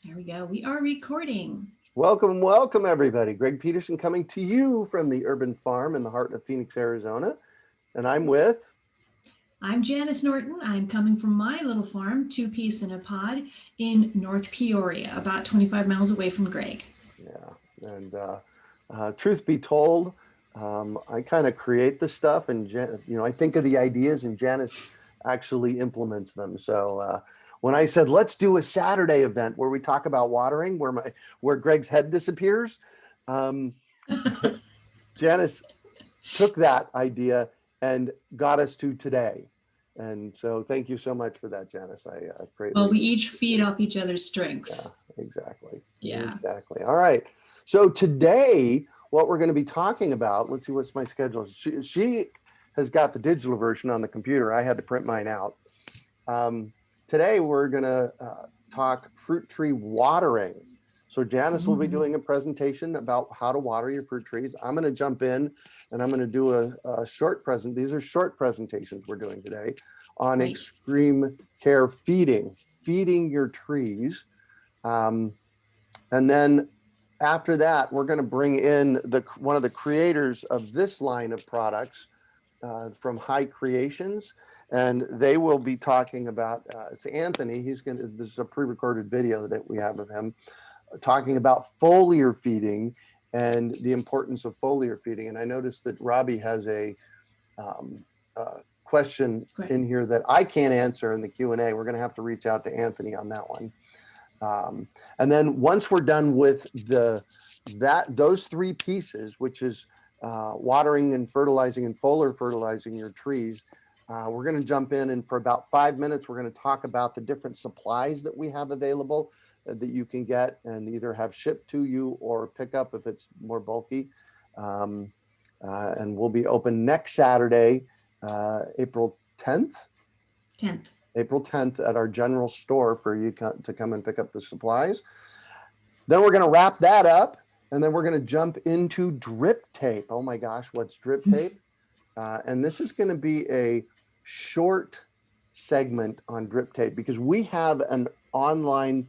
There we go. We are recording. Welcome, welcome, everybody. Greg Peterson coming to you from the urban farm in the heart of Phoenix, Arizona. And I'm with. I'm Janice Norton. I'm coming from my little farm, Two Piece in a Pod, in North Peoria, about 25 miles away from Greg. Yeah. And truth be told, I kind of create the stuff and, I think of the ideas and Janice actually implements them. So when I said, let's do a Saturday event where we talk about watering, where Greg's head disappears, um, Janice took that idea and got us to today. And so thank you so much for that, Janice. I Well, greatly. we each feed off each other's Yeah, strengths. exactly. Yeah. Exactly. All right. So today, what we're going to be talking about, let's see what's my schedule. She has got the digital version on the computer. I had to print mine out. Um, Today, we're going to talk fruit tree watering. So Janice will be Mhm. doing a presentation about how to water your fruit trees. I'm going to jump in and I'm going to do a short present. These are short presentations we're doing today on Right. extreme care feeding your trees. Um, and then after that, we're going to bring in one of the creators of this line of products from High Creations, and they will be talking about. It's Anthony. He's going to. This is a pre-recorded video that we have of him talking about foliar feeding and the importance of foliar feeding. And I noticed that Robbie has um, a question Great. in here that I can't answer in the Q&A. We're going to have to reach out to Anthony on that one. And then once we're done with those three pieces, which is watering and fertilizing and foliar fertilizing your trees, we're going to jump in, and for about 5 minutes, we're going to talk about the different supplies that we have available that you can get and either have shipped to you or pick up if it's more bulky. And we'll be open next Saturday, April 10th. 10th. April 10th at our general store for you to come and pick up the supplies. Then we're going to wrap that up, and then we're going to jump into drip tape. Oh my gosh, what's drip tape? And this is going to be a short segment on drip tape because we have an online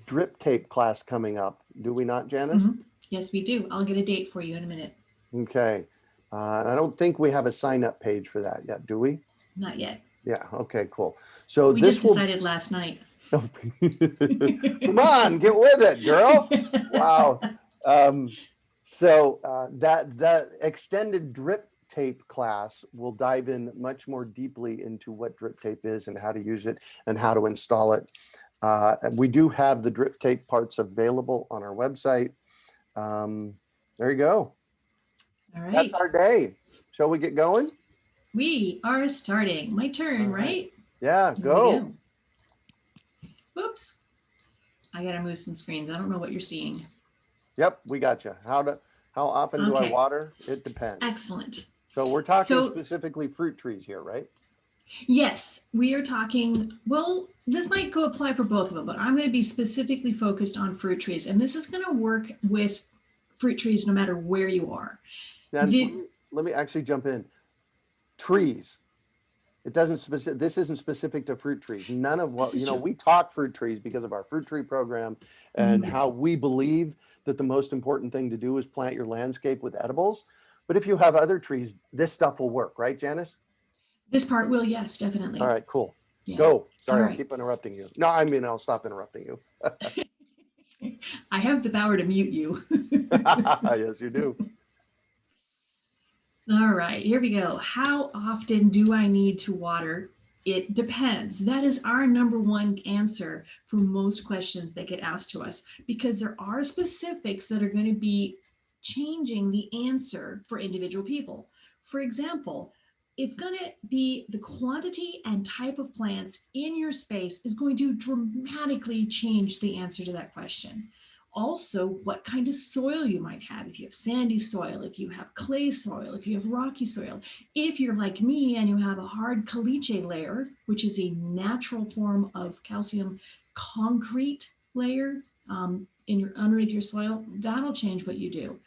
drip tape class coming up. Do we not, Janice? Mhm. Yes, we do. I'll get a date for you in a minute. Okay. And I don't think we have a sign up page for that yet, do we? Not yet. Yeah. Okay, cool. So We just this will. decided last night. Come on, get with it, girl. Wow. Um, that extended drip tape class will dive in much more deeply into what drip tape is and how to use it and how to install it. We do have the drip tape parts available on our website. There you go. All That's right. our day. Shall we get going? We are starting. My All turn, right. right? Yeah, Here we go. go. Whoops. I got to move some screens. I don't know what you're seeing. Yep, we got you. How often do I Okay. water? It depends. Excellent. So we're talking So, specifically fruit trees here, right? yes, we are talking. Well, this might go apply for both of them, but I'm going to be specifically focused on fruit trees. And this is going to work with fruit trees no matter where you are. Then Did let me actually jump in. Trees. It doesn't specific. This isn't specific to fruit trees. None of This what is true. we talk fruit trees because of our fruit tree program and Mhm. how we believe that the most important thing to do is plant your landscape with edibles. But if you have other trees, this stuff will work, right, Janice? This part will, yes, All definitely. right, cool. Yeah. Go. All Sorry, I'll right. keep interrupting you. No, I mean I'll stop interrupting you. I have the power to mute you. Yes, you do. All right, here we go. How often do I need to water? It depends. That is our number one answer for most questions that get asked to us because there are specifics that are going to be changing the answer for individual people. For example, it's going to be the quantity and type of plants in your space is going to dramatically change the answer to that question. Also, what kind of soil you might have. If you have sandy soil, if you have clay soil, if you have rocky soil. If you're like me and you have a hard caliche layer, which is a natural form of calcium concrete layer underneath your soil, that'll change what you do.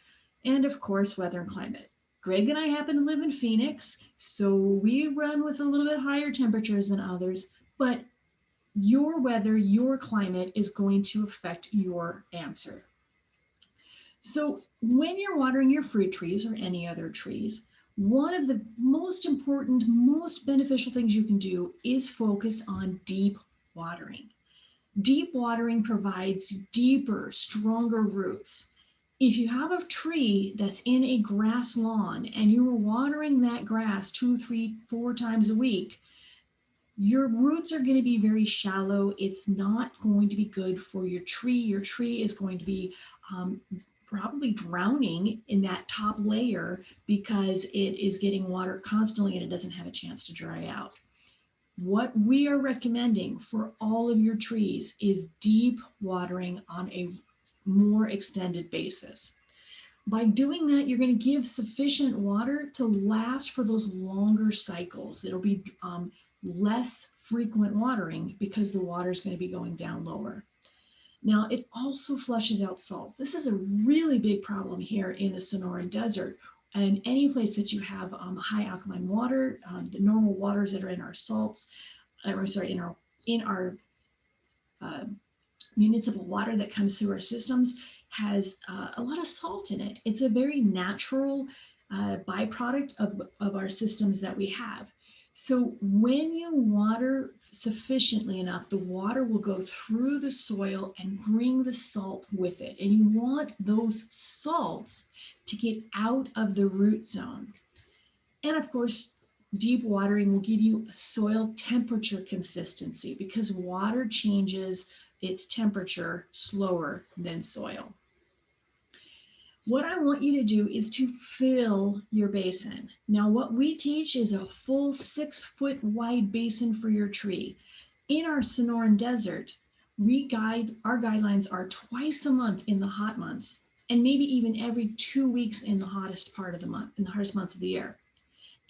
And of course, weather and climate. Greg and I happen to live in Phoenix, so we run with a little bit higher temperatures than others, but your weather, your climate is going to affect your answer. So when you're watering your fruit trees or any other trees, one of the most important, most beneficial things you can do is focus on deep watering. Deep watering provides deeper, stronger roots. If you have a tree that's in a grass lawn and you are watering that grass 2, 3, 4 times a week, your roots are going to be very shallow. It's not going to be good for your tree. Your tree is going to be probably drowning in that top layer because it is getting water constantly and it doesn't have a chance to dry out. What we are recommending for all of your trees is deep watering on a more extended basis. By doing that, you're going to give sufficient water to last for those longer cycles. It'll be less frequent watering because the water is going to be going down lower. Now, it also flushes out salt. This is a really big problem here in the Sonoran Desert. And any place that you have high alkaline water, the normal waters that are in our salts, or sorry, in our municipal water that comes through our systems has a lot of salt in it. It's a very natural byproduct of our systems that we have. So when you water sufficiently enough, the water will go through the soil and bring the salt with it. And you want those salts to get out of the root zone. And of course, deep watering will give you a soil temperature consistency because water changes its temperature slower than soil. What I want you to do is to fill your basin. Now, what we teach is a full 6-foot wide basin for your tree. In our Sonoran Desert, our guidelines are twice a month in the hot months, and maybe even every 2 weeks in the hottest part of the month, in the hottest months of the year.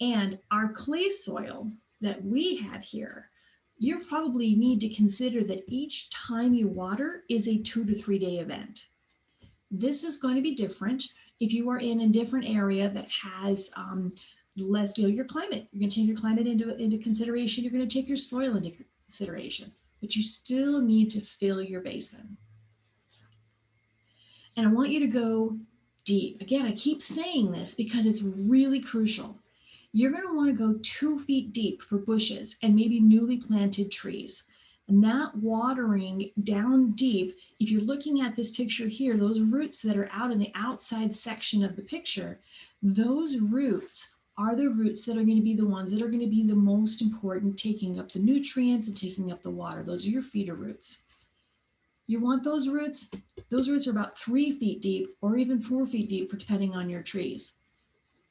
And our clay soil that we have here, you probably need to consider that each time you water is a 2 to 3 day event. This is going to be different if you are in a different area that has less, your climate. You're going to take your climate into consideration. You're going to take your soil into consideration, but you still need to fill your basin. And I want you to go deep. Again, I keep saying this because it's really crucial. You're going to want to go 2 feet deep for bushes and maybe newly planted trees. And that watering down deep, if you're looking at this picture here, those roots that are out in the outside section of the picture, those roots are the roots that are going to be the ones that are going to be the most important, taking up the nutrients and taking up the water. Those are your feeder roots. You want those roots are about 3 feet deep or even 4 feet deep, depending on your trees.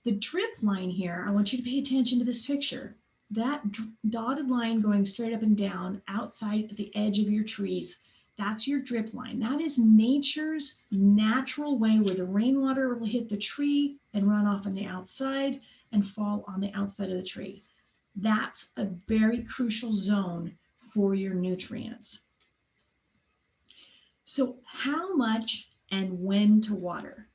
The drip line here, I want you to pay attention to this picture. That dotted line going straight up and down outside the edge of your trees, that's your drip line. That is nature's natural way where the rainwater will hit the tree and run off on the outside and fall on the outside of the tree. That's a very crucial zone for your nutrients. So how much and when to water?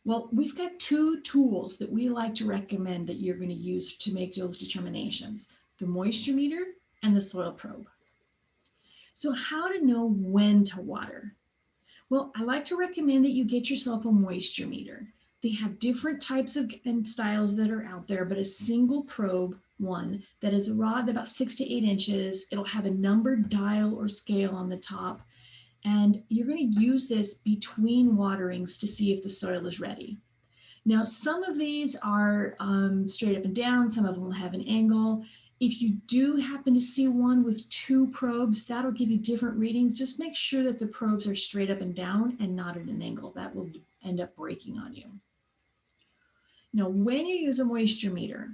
Well, we've got 2 tools that we like to recommend that you're going to use to make those determinations, the moisture meter and the soil probe. So how to know when to water? Well, I like to recommend that you get yourself a moisture meter. They have different types of and styles that are out there, but a single probe one that is a rod about 6 to 8 inches. It'll have a numbered dial or scale on the top. And you're going to use this between waterings to see if the soil is ready. Now, some of these are straight up and down. Some of them will have an angle. If you do happen to see one with 2 probes, that'll give you different readings. Just make sure that the probes are straight up and down and not at an angle. That will end up breaking on you. Now, when you use a moisture meter,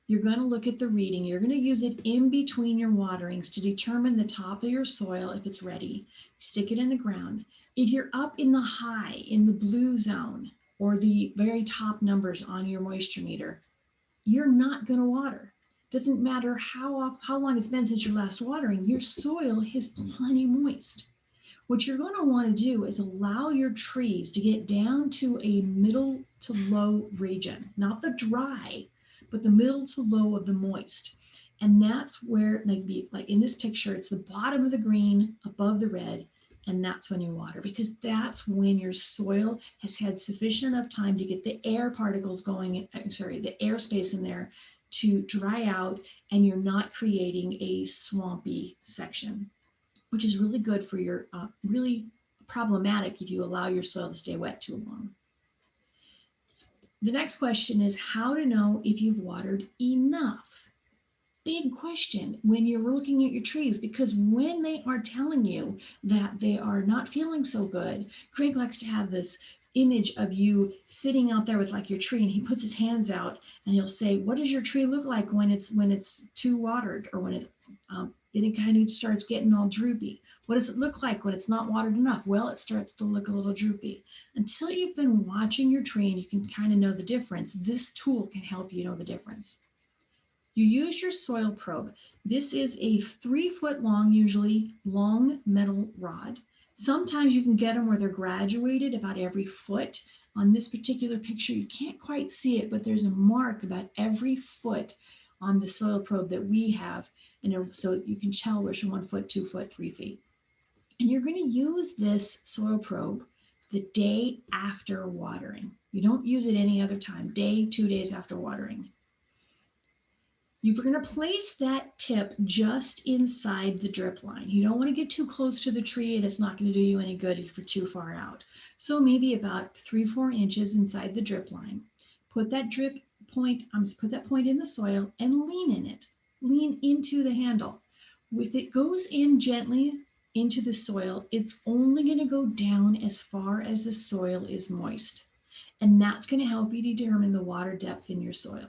you're going to look at the reading. You're going to use it in between your waterings to determine the top of your soil if it's ready. Stick it in the ground. If you're up in the high, in the blue zone, or the very top numbers on your moisture meter, you're not going to water. Doesn't matter how long it's been since your last watering, your soil is plenty moist. What you're going to want to do is allow your trees to get down to a middle to low region, not the dry, but the middle to low of the moist. And that's where, like in this picture, it's the bottom of the green above the red, and that's when you water, because that's when your soil has had sufficient enough time to get the air particles going, the airspace in there to dry out, and you're not creating a swampy section, which is really good for your, really problematic if you allow your soil to stay wet too long. The next question is how to know if you've watered enough. Big question when you're looking at your trees, because when they are telling you that they are not feeling so good, Craig likes to have this image of you sitting out there with like your tree, and he puts his hands out and he'll say, what does your tree look like when it's too watered, or when it kind of starts getting all droopy? What does it look like when it's not watered enough? Well, it starts to look a little droopy. Until you've been watching your tree and you can kind of know the difference, this tool can help you know the difference. You use your soil probe. This is a 3-foot long, usually long metal rod. Sometimes you can get them where they're graduated about every foot. On this particular picture, you can't quite see it, but there's a mark about every foot on the soil probe that we have. And so you can tell where's 1 foot, 2 foot, 3 feet. And you're going to use this soil probe the day after watering. You don't use it any other time, 2 days after watering. You're going to place that tip just inside the drip line. You don't want to get too close to the tree, and it's not going to do you any good if you're too far out. So maybe about 3-4 inches inside the drip line. Put that point in the soil and lean in it. Lean into the handle. If it goes in gently into the soil, it's only going to go down as far as the soil is moist. And that's going to help you determine the water depth in your soil.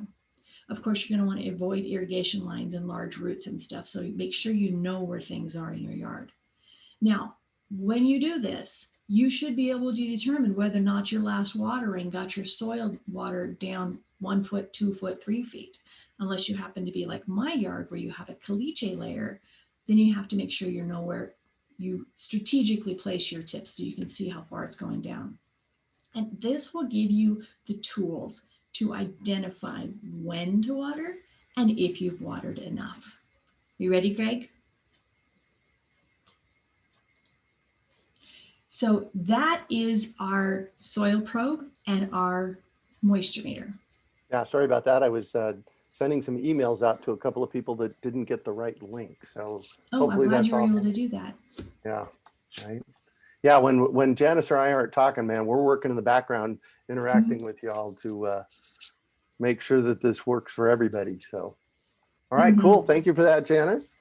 Of course, you're going to want to avoid irrigation lines and large roots and stuff, so make sure you know where things are in your yard. Now, when you do this, you should be able to determine whether or not your last watering got your soil watered down 1 foot, 2 foot, 3 feet. Unless you happen to be like my yard where you have a caliche layer, then you have to make sure you know where you strategically place your tips so you can see how far it's going down. And this will give you the tools to identify when to water and if you've watered enough. You ready, Greg? So that is our soil probe and our moisture meter. Yeah, sorry about that. I was sending some emails out to a couple of people that didn't get the right link. So hopefully I'm glad that's you were all. able to do that. Yeah, right. Yeah, when Janice or I aren't talking, man, we're working in the background, interacting with y'all to make sure that this works for everybody. So, all right, cool. Thank you for that, Janice.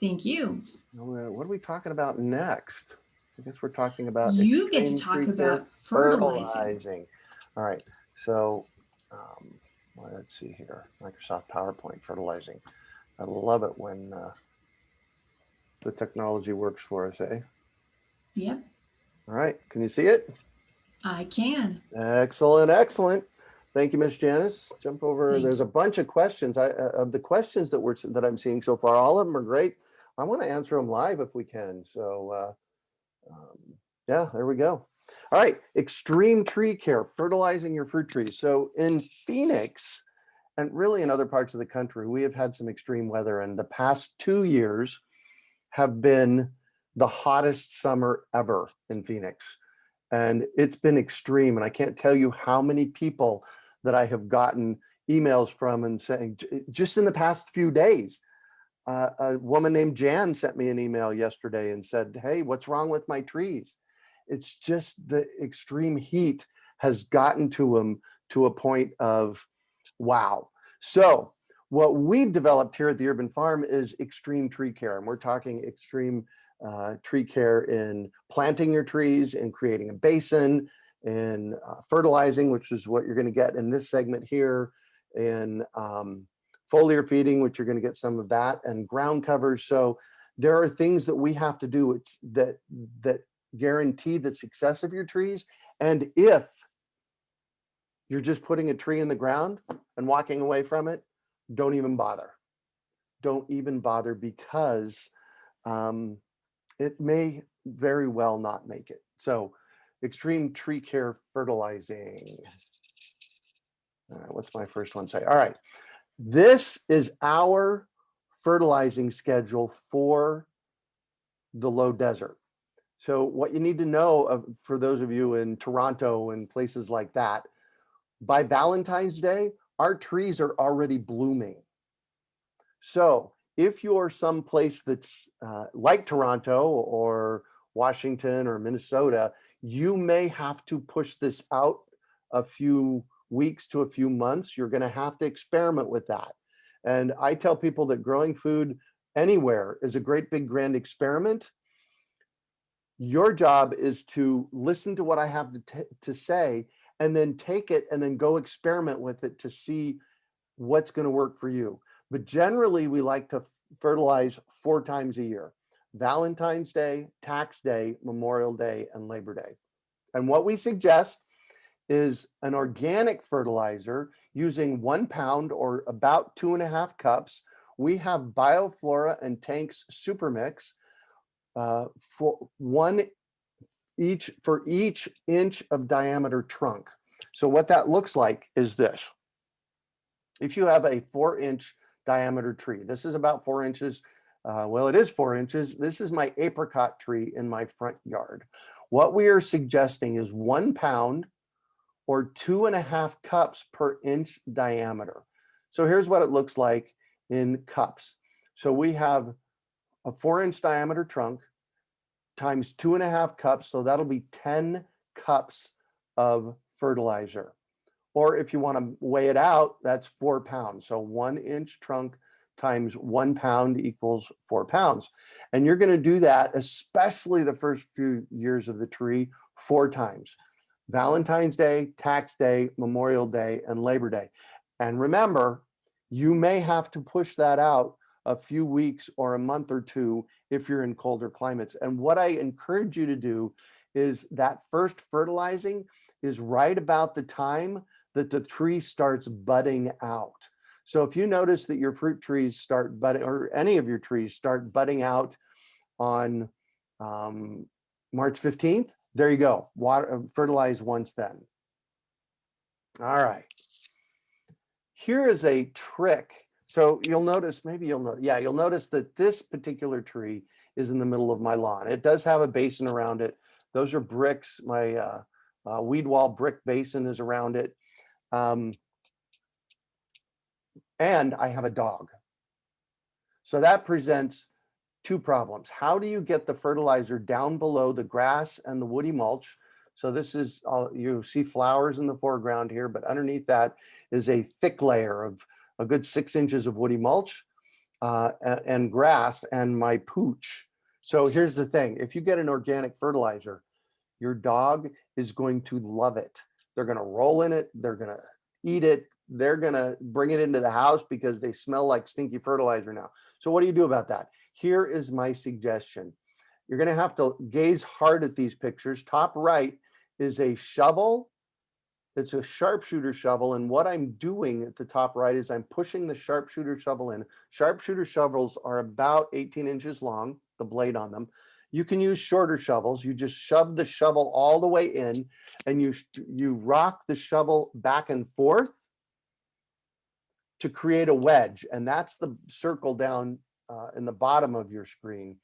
Thank you. What are we talking about next? I guess we're talking about You get to extreme talk tree care about fertilizing. fertilizing. All right, so let's see here. Microsoft PowerPoint fertilizing. I love it when the technology works for us, eh? Yep. All right, can you see it? I can. Excellent, excellent. Thank you, Miss Janice. Jump over. There's a bunch of questions. Of the questions that I'm seeing so far, all of them are great. I want to answer them live if we can. So yeah, there we go. All right, extreme tree care, fertilizing your fruit trees. So in Phoenix, and really in other parts of the country, we have had some extreme weather, and the past 2 years have been the hottest summer ever in Phoenix. And it's been extreme. And I can't tell you how many people that I have gotten emails from and saying, just in the past few days, a woman named Jan sent me an email yesterday and said, hey, what's wrong with my trees? It's just the extreme heat has gotten to them to a point of wow. So what we've developed here at the Urban Farm is extreme tree care. And we're talking extreme tree care in planting your trees, in creating a basin, in fertilizing, which is what you're going to get in this segment here, in foliar feeding, which you're going to get some of that, and ground covers. So there are things that we have to do that guarantee the success of your trees. And if you're just putting a tree in the ground and walking away from it, don't even bother. Don't even bother, because it may very well not make it. So extreme tree care fertilizing. All right, what's my first one say? All right, this is our fertilizing schedule for the low desert. So what you need to know, for those of you in Toronto and places like that, by Valentine's Day, our trees are already blooming. So if you're someplace that's like Toronto or Washington or Minnesota, you may have to push this out a few weeks to a few months. You're going to have to experiment with that. And I tell people that growing food anywhere is a great big grand experiment. Your job is to listen to what I have to say, and then take it and then go experiment with it to see what's going to work for you. But generally, we like to fertilize 4 times a year: Valentine's Day, Tax Day, Memorial Day, and Labor Day. And what we suggest is an organic fertilizer using 1 pound or about 2.5 cups. We have BioFlora and Tanks Super Mix for each inch of diameter trunk. So what that looks like is this. If you have a 4-inch diameter tree, this is about 4 inches. Well, it is 4 inches. This is my apricot tree in my front yard. What we are suggesting is 1 pound or 2.5 cups per inch diameter. So here's what it looks like in cups. So we have a 4-inch diameter trunk times 2.5 cups. So that'll be 10 cups of fertilizer. Or if you want to weigh it out, that's 4 pounds. So 1-inch trunk times 1 pound equals 4 pounds. And you're going to do that, especially the first few years of the tree, 4 times. Valentine's Day, Tax Day, Memorial Day, and Labor Day. And remember, you may have to push that out a few weeks or a month or two if you're in colder climates. And what I encourage you to do is that first fertilizing is right about the time that the tree starts budding out. So if you notice that your fruit trees start budding, or any of your trees start budding out on March 15th, there you go. Fertilize once then. All right. Here is a trick. So you'll notice, you'll notice that this particular tree is in the middle of my lawn. It does have a basin around it. Those are bricks. My weed wall brick basin is around it. And I have a dog. So that presents 2 problems. How do you get the fertilizer down below the grass and the woody mulch? So this is, you see flowers in the foreground here, but underneath that is a thick layer of a good 6 inches of woody mulch and grass and my pooch. So here's the thing. If you get an organic fertilizer, your dog is going to love it. They're going to roll in it. They're going to eat it. They're going to bring it into the house because they smell like stinky fertilizer now. So what do you do about that? Here is my suggestion. You're going to have to gaze hard at these pictures. Top right is a shovel. It's a sharpshooter shovel. And what I'm doing at the top right is I'm pushing the sharpshooter shovel in. Sharpshooter shovels are about 18 inches long, the blade on them. You can use shorter shovels. You just shove the shovel all the way in and you rock the shovel back and forth to create a wedge. And that's the circle down in the bottom of your screen.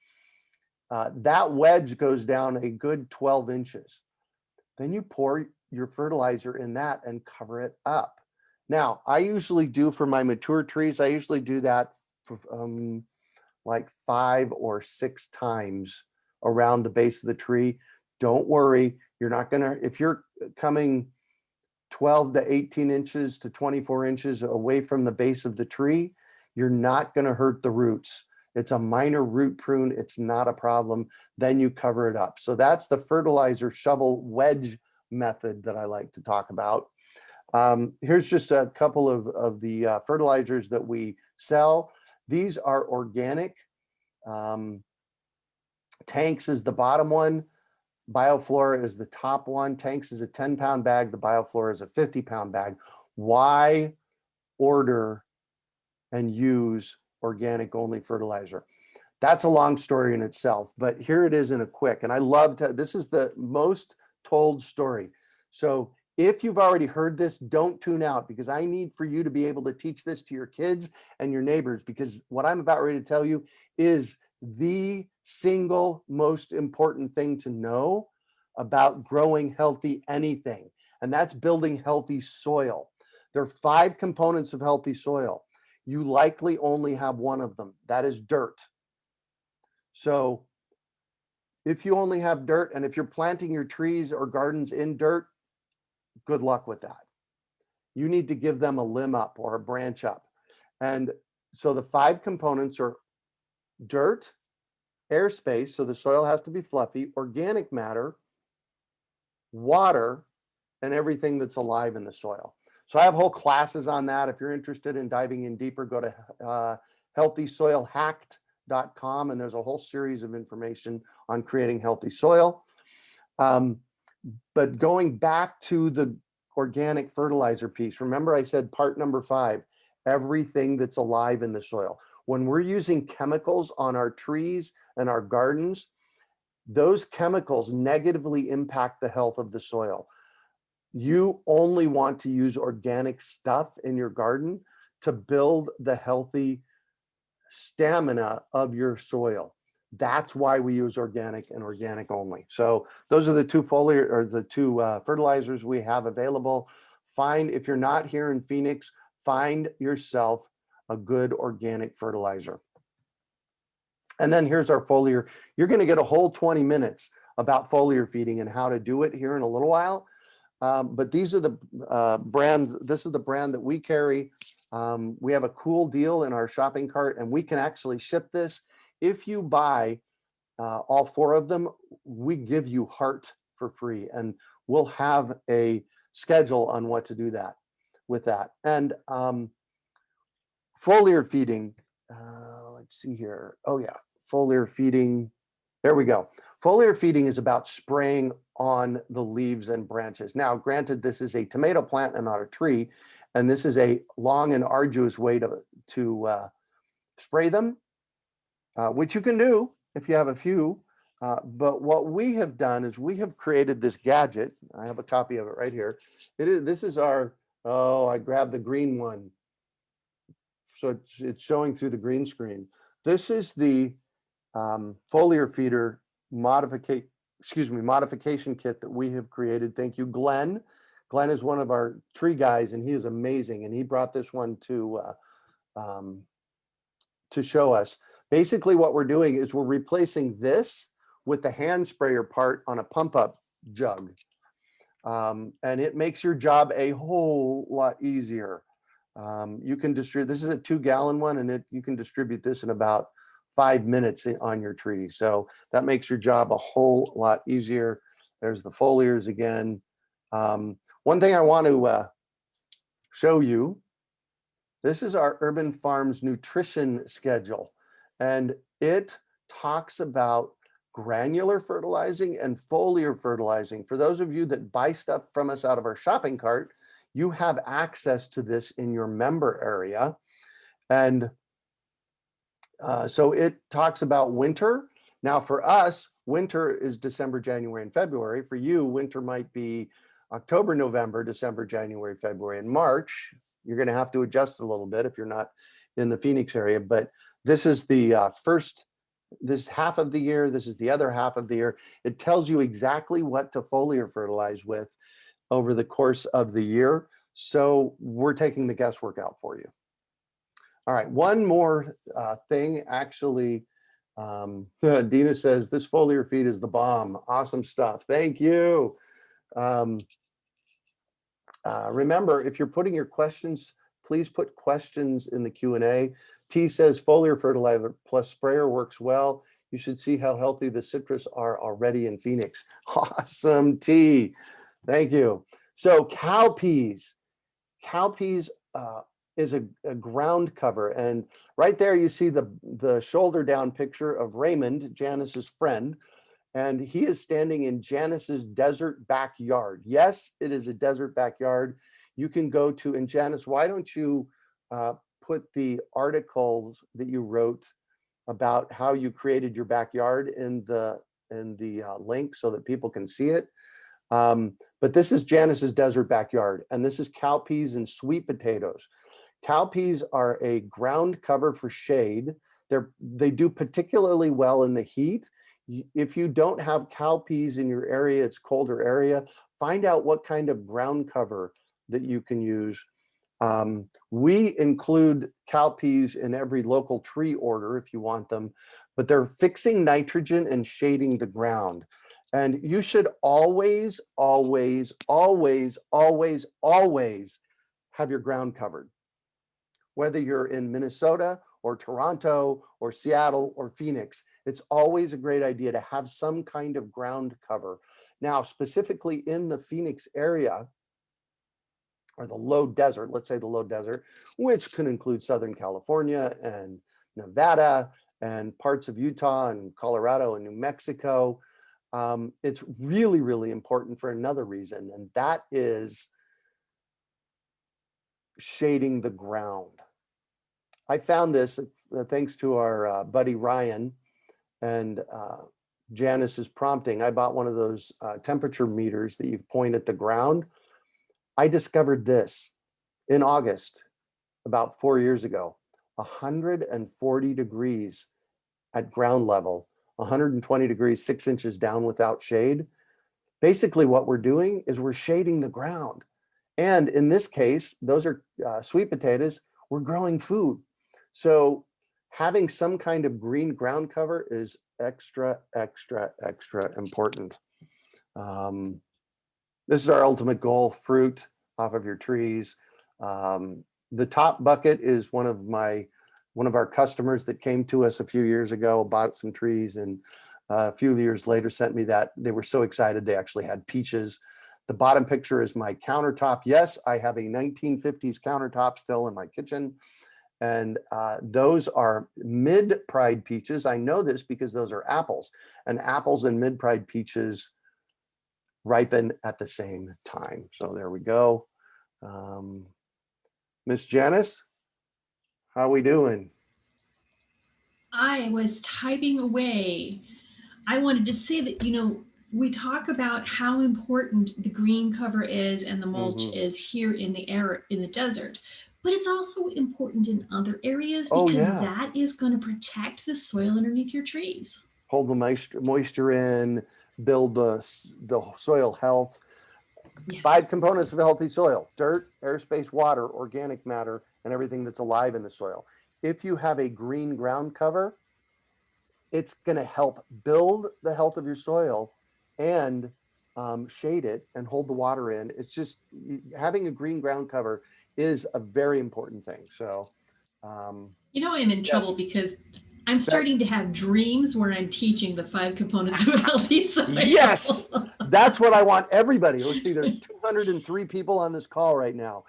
That wedge goes down a good 12 inches. Then you pour your fertilizer in that and cover it up. Now, I usually do for my mature trees, I usually do that for, like 5 or 6 times around the base of the tree. Don't worry, you're not gonna, if you're coming 12 to 18 inches to 24 inches away from the base of the tree, you're not gonna hurt the roots. It's a minor root prune, it's not a problem. Then you cover it up. So that's the fertilizer shovel wedge method that I like to talk about. Here's just a couple of the fertilizers that we sell. These are organic. Tanks is the bottom one. BioFlora is the top one. Tanks is a 10-pound bag. The BioFlora is a 50-pound bag. Why order and use organic only fertilizer? That's a long story in itself, but here it is in a quick. And I love to, this is the most told story. So If you've already heard this, don't tune out, because I need for you to be able to teach this to your kids and your neighbors, because what I'm about ready to tell you is the single most important thing to know about growing healthy anything, and that's building healthy soil. There are 5 components of healthy soil. You likely only have one of them. That is dirt. So if you only have dirt, and if you're planting your trees or gardens in dirt, good luck with that. You need to give them a limb up or a branch up. And so the 5 components are dirt, airspace, so the soil has to be fluffy, organic matter, water, and everything that's alive in the soil. So I have whole classes on that. If you're interested in diving in deeper, go to healthysoilhacked.com, and there's a whole series of information on creating healthy soil. But going back to the organic fertilizer piece, remember I said part number 5, everything that's alive in the soil. When we're using chemicals on our trees and our gardens, those chemicals negatively impact the health of the soil. You only want to use organic stuff in your garden to build the healthy stamina of your soil. That's why we use organic and organic only. So those are the 2 foliar or the 2 fertilizers we have available. If you're not here in Phoenix, find yourself a good organic fertilizer. And then here's our foliar. You're going to get a whole 20 minutes about foliar feeding and how to do it here in a little while. But these are the brands. This is the brand that we carry. We have a cool deal in our shopping cart, and we can actually ship this. If you buy all 4 of them, we give you heart for free, and we'll have a schedule on what to do that with that. And foliar feeding, let's see here. Oh yeah, foliar feeding. There we go. Foliar feeding is about spraying on the leaves and branches. Now, granted, this is a tomato plant and not a tree, and this is a long and arduous way to spray them, which you can do if you have a few. But what we have done is we have created this gadget. I have a copy of it right here. This is our, oh, I grabbed the green one. So it's showing through the green screen. This is the foliar feeder modification kit that we have created. Thank you, Glenn. Glenn is one of our tree guys, and he is amazing. And he brought this one to show us. Basically, what we're doing is we're replacing this with the hand sprayer part on a pump up jug. And it makes your job a whole lot easier. You can distribute, this is a 2-gallon one, and you can distribute this in about 5 minutes on your tree. So that makes your job a whole lot easier. There's the foliars again. One thing I want to show you, this is our Urban Farms nutrition schedule, and it talks about granular fertilizing and foliar fertilizing. For those of you that buy stuff from us out of our shopping cart, you have access to this in your member area. And so it talks about winter. Now for us, winter is December, January, and February. For you, winter might be October, November, December, January, February, and March. You're going to have to adjust a little bit if you're not in the Phoenix area. But this is the this half of the year. This is the other half of the year. It tells you exactly what to foliar fertilize with over the course of the year. So we're taking the guesswork out for you. All right, one more thing, actually. Dina says, this foliar feed is the bomb. Awesome stuff. Thank you. Remember, if you're putting your questions, please put questions in the Q&A. T says, foliar fertilizer plus sprayer works well. You should see how healthy the citrus are already in Phoenix. Awesome, T. Thank you. So cowpeas. Cowpeas is a ground cover, and right there you see the shoulder down picture of Raymond, Janice's friend, and he is standing in Janice's desert backyard. Yes, it is a desert backyard. You can go to, and Janice, why don't you put the articles that you wrote about how you created your backyard in the link so that people can see it. But this is Janice's desert backyard, and this is cowpeas and sweet potatoes. Cowpeas are a ground cover for shade. They do particularly well in the heat. If you don't have cowpeas in your area, it's colder area, find out what kind of ground cover that you can use. We include cowpeas in every local tree order if you want them, but they're fixing nitrogen and shading the ground. And you should always, always, always, always, always have your ground covered. Whether you're in Minnesota or Toronto or Seattle or Phoenix, it's always a great idea to have some kind of ground cover. Now, specifically in the Phoenix area, or the low desert, let's say the low desert, which can include Southern California and Nevada and parts of Utah and Colorado and New Mexico. It's really, really important for another reason, and that is shading the ground. I found this thanks to our buddy Ryan and Janice's prompting. I bought one of those temperature meters that you point at the ground. I discovered this in August, about 4 years ago, 140 degrees at ground level, 120 degrees, 6 inches down without shade. Basically what we're doing is we're shading the ground. And in this case, those are sweet potatoes. We're growing food. So having some kind of green ground cover is extra, extra, extra important. This is our ultimate goal: fruit off of your trees. The top bucket is one of our customers that came to us a few years ago, bought some trees, and a few years later sent me that. They were so excited they actually had peaches. The bottom picture is my countertop. Yes, I have a 1950s countertop still in my kitchen. And those are mid-pride peaches. I know this because those are apples, and apples and mid-pride peaches ripen at the same time. So there we go. Miss Janice, how we doing? I was typing away. I wanted to say that, we talk about how important the green cover is and the mulch is here in the desert, but it's also important in other areas Oh because yeah, that is going to protect the soil underneath your trees. hold the moisture in, build the soil health. Yes. 5 components of a healthy soil: dirt, airspace, water, organic matter, and everything that's alive in the soil. If you have a green ground cover, it's going to help build the health of your soil and shade it and hold the water in. It's just having a green ground cover is a very important thing. So, I'm in yes, trouble because I'm that, starting to have dreams where I'm teaching the 5 components of a healthy soil. yes, that's what I want everybody. Let's see, there's 203 people on this call right now.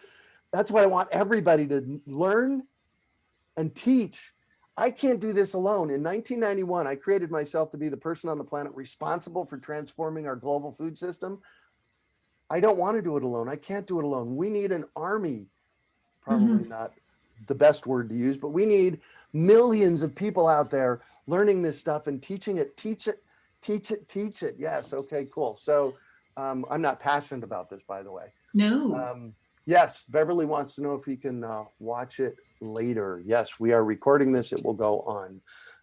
That's what I want everybody to learn and teach. I can't do this alone. In 1991, I created myself to be the person on the planet responsible for transforming our global food system. I don't want to do it alone. I can't do it alone. We need an army. Probably not the best word to use, but we need millions of people out there learning this stuff and teaching it. Teach it, teach it, teach it. Yes. Okay, cool. So I'm not passionate about this, by the way. No. Yes, Beverly wants to know if he can watch it later. Yes, we are recording this. It will go on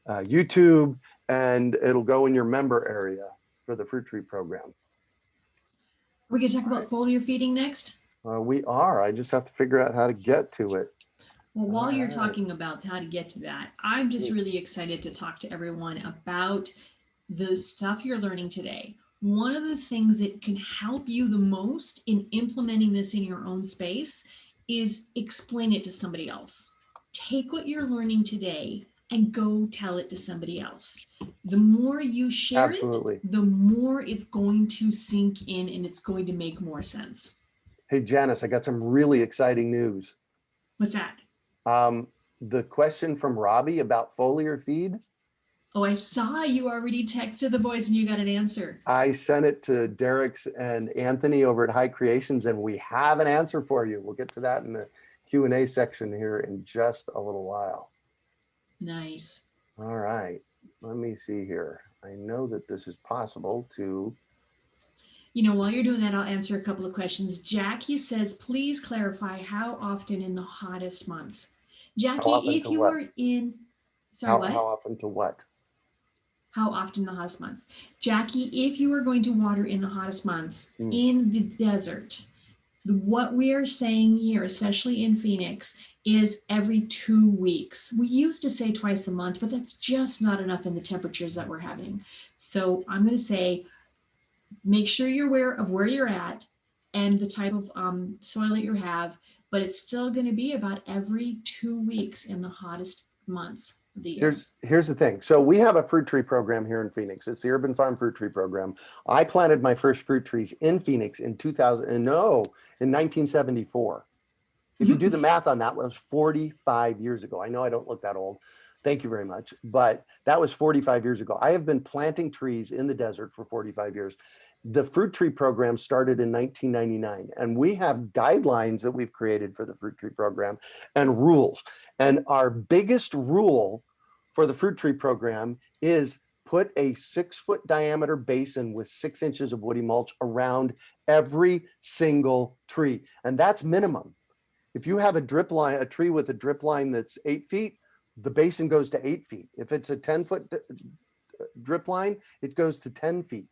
YouTube, and it'll go in your member area for the fruit tree program. We're going to talk about foliar feeding next. We are. I just have to figure out how to get to it. Well, while you're right. talking about how to get to that, I'm just really excited to talk to everyone about the stuff you're learning today. One of the things that can help you the most in implementing this in your own space is explain it to somebody else. Take what you're learning today and go tell it to somebody else. The more you share Absolutely. it, the more it's going to sink in and it's going to make more sense. Hey, Janice, I got some really exciting news. What's that? The question from Robbie about foliar feed. Oh, I saw you already texted the boys and you got an answer. I sent it to Derek's and Anthony over at High Creations, and we have an answer for you. We'll get to that in the Q&A section here in just a little while. Nice. All right, let me see here. I know that this is possible to While you're doing that, I'll answer a couple of questions. Jackie says, please clarify how often in the hottest months. How Jackie, often if to you what? are in, sorry, How what? often to what? How often in the hottest months? Jackie, if you are going to water in the hottest months Hmm. in the desert, what we are saying here, especially in Phoenix, is every 2 weeks. We used to say twice a month, but that's just not enough in the temperatures that we're having. So I'm going to say make sure you're aware of where you're at and the type of soil that you have, but it's still going to be about every 2 weeks in the hottest months of the year. Here's the thing. So we have a fruit tree program here in Phoenix. It's the Urban Farm Fruit Tree Program. I planted my first fruit trees in Phoenix in 2000, and no, in 1974. If you do the math on that, it was 45 years ago. I know I don't look that old. Thank you very much. But that was 45 years ago. I have been planting trees in the desert for 45 years. The fruit tree program started in 1999, and we have guidelines that we've created for the fruit tree program and rules. And our biggest rule for the fruit tree program is put a 6-foot diameter basin with 6 inches of woody mulch around every single tree. And that's minimum. If you have a drip line, a tree with a drip line that's 8 feet, the basin goes to 8 feet. If it's a 10-foot drip line, it goes to 10 feet.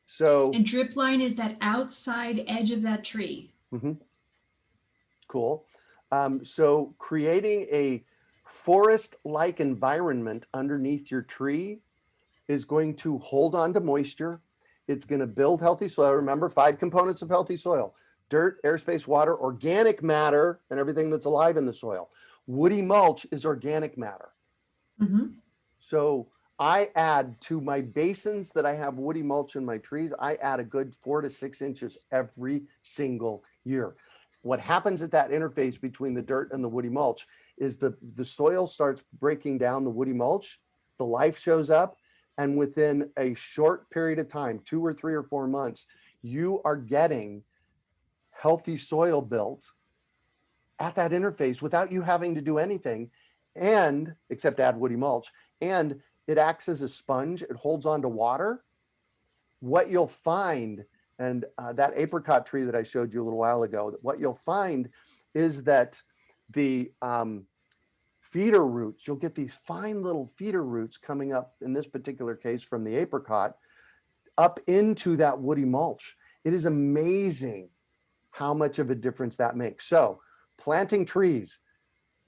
So, And drip line is that outside edge of that tree. cool. So creating a forest-like environment underneath your tree is going to hold on to moisture. It's going to build healthy soil. Remember, 5 components of healthy soil: dirt, airspace, water, organic matter, and everything that's alive in the soil. Woody mulch is organic matter. Mm-hmm. So I add to my basins that I have woody mulch in my trees, I add a good 4 to 6 inches every single year. What happens at that interface between the dirt and the woody mulch is the soil starts breaking down the woody mulch, the life shows up, and within a short period of time, 2 or 3 or 4 months, you are getting healthy soil built at that interface without you having to do anything, and except add woody mulch. And it acts as a sponge. It holds on to water. What you'll find, and that apricot tree that I showed you a little while ago, what you'll find is that the feeder roots, you'll get these fine little feeder roots coming up, in this particular case from the apricot, up into that woody mulch. It is amazing how much of a difference that makes. So planting trees,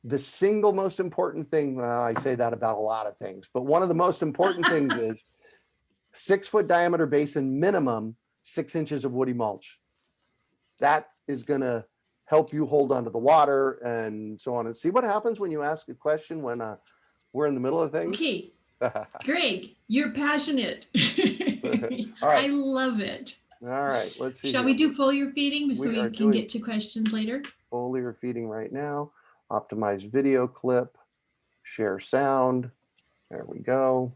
the single most important thing, well, I say that about a lot of things, but one of the most important things is 6-foot diameter basin, minimum 6 inches of woody mulch. That is going to help you hold onto the water and so on. And see what happens when you ask a question when we're in the middle of things. Okay, Greg, you're passionate. All right. I love it. All right. Let's see Shall here. we do foliar feeding so We are we can doing get to questions later? foliar feeding right now. Optimize video clip, share sound. There we go.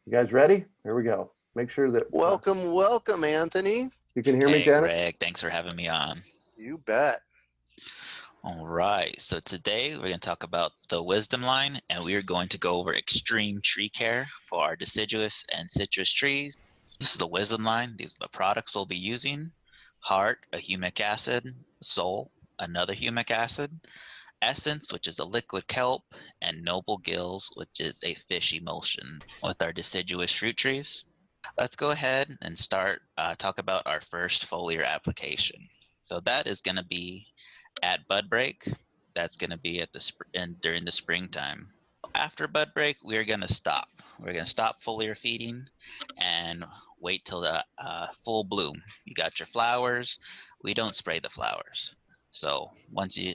You guys ready? Here we go. Make sure that welcome, Anthony. You can hear me, Hey, Janice? Greg, thanks for having me on. You bet. All right, so today we're going to talk about the wisdom line, and we are going to go over extreme tree care for our deciduous and citrus trees. This is the wisdom line. These are the products we'll be using: heart, a humic acid; soul, another humic acid; essence, which is a liquid kelp; and noble gills, which is a fish emulsion with our deciduous fruit trees. Let's go ahead and start talk about our first foliar application. So that is going to be at bud break. That's going to be at during the springtime. After bud break, we're going to stop. We're going to stop foliar feeding and wait till the full bloom. You got your flowers. We don't spray the flowers. So once your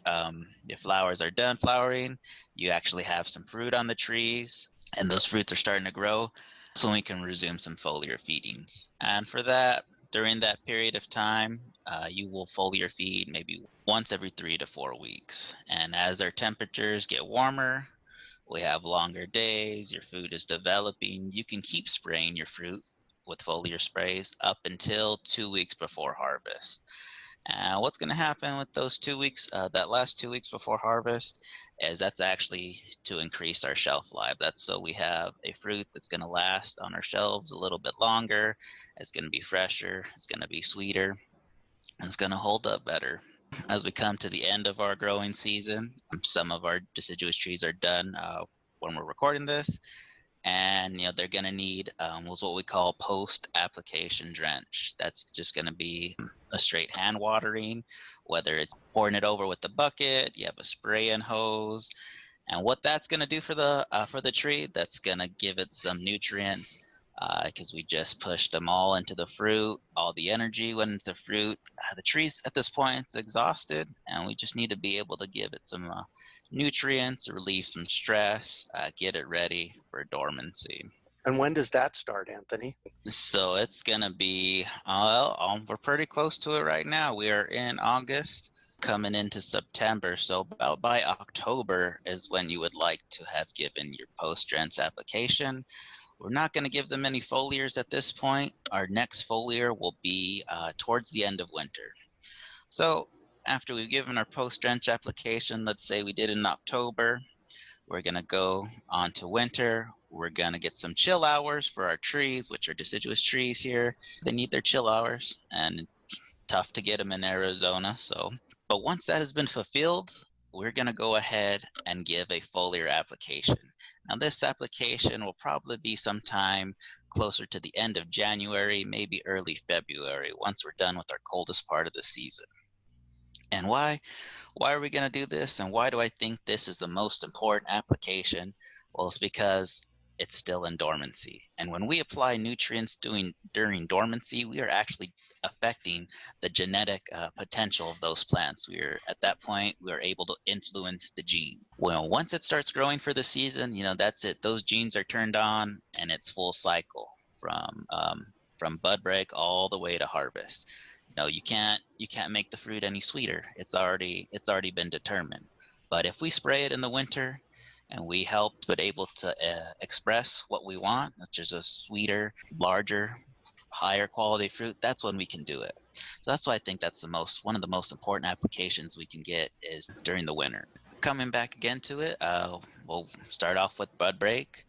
flowers are done flowering, you actually have some fruit on the trees, and those fruits are starting to grow. So we can resume some foliar feedings. And for that, during that period of time, you will foliar feed maybe once every 3 to 4 weeks. And as our temperatures get warmer, we have longer days, your food is developing, you can keep spraying your fruit with foliar sprays up until 2 weeks before harvest. What's going to happen with those 2 weeks, that last 2 weeks before harvest, is that's actually to increase our shelf life. That's so we have a fruit that's going to last on our shelves a little bit longer. It's going to be fresher. It's going to be sweeter. And it's going to hold up better. As we come to the end of our growing season, some of our deciduous trees are done when we're recording this, and they're going to need what we call post-application drench. That's just going to be a straight hand watering, whether it's pouring it over with the bucket, you have a spray and hose, and what that's going to do for the tree, that's going to give it some nutrients, because we just pushed them all into the fruit. All the energy went into the fruit. The tree's at this point it's exhausted, and we just need to be able to give it some nutrients, relieve some stress, get it ready for dormancy. And when does that start, Anthony? So it's gonna be we're pretty close to it right now. We are in August, coming into September. So about by October is when you would like to have given your post-drench application. We're not going to give them any foliars at this point. Our next foliar will be towards the end of winter. So after we've given our post-drench application, let's say we did in October, we're going to go on to winter. We're going to get some chill hours for our trees, which are deciduous trees here. They need their chill hours, and tough to get them in Arizona. But once that has been fulfilled, we're going to go ahead and give a foliar application. Now this application will probably be sometime closer to the end of January, maybe early February, once we're done with our coldest part of the season. And why are we going to do this, and why do I think this is the most important application? Well, it's because it's still in dormancy. And when we apply nutrients during dormancy, we are actually affecting the genetic potential of those plants. At that point, we are able to influence the gene. Well, once it starts growing for the season, that's it. Those genes are turned on, and it's full cycle from bud break all the way to harvest. You can't make the fruit any sweeter. It's already been determined. But if we spray it in the winter, and we help but able to express what we want, which is a sweeter, larger, higher quality fruit, that's when we can do it. So that's why I think that's one of the most important applications we can get is during the winter. Coming back again to it, we'll start off with bud break,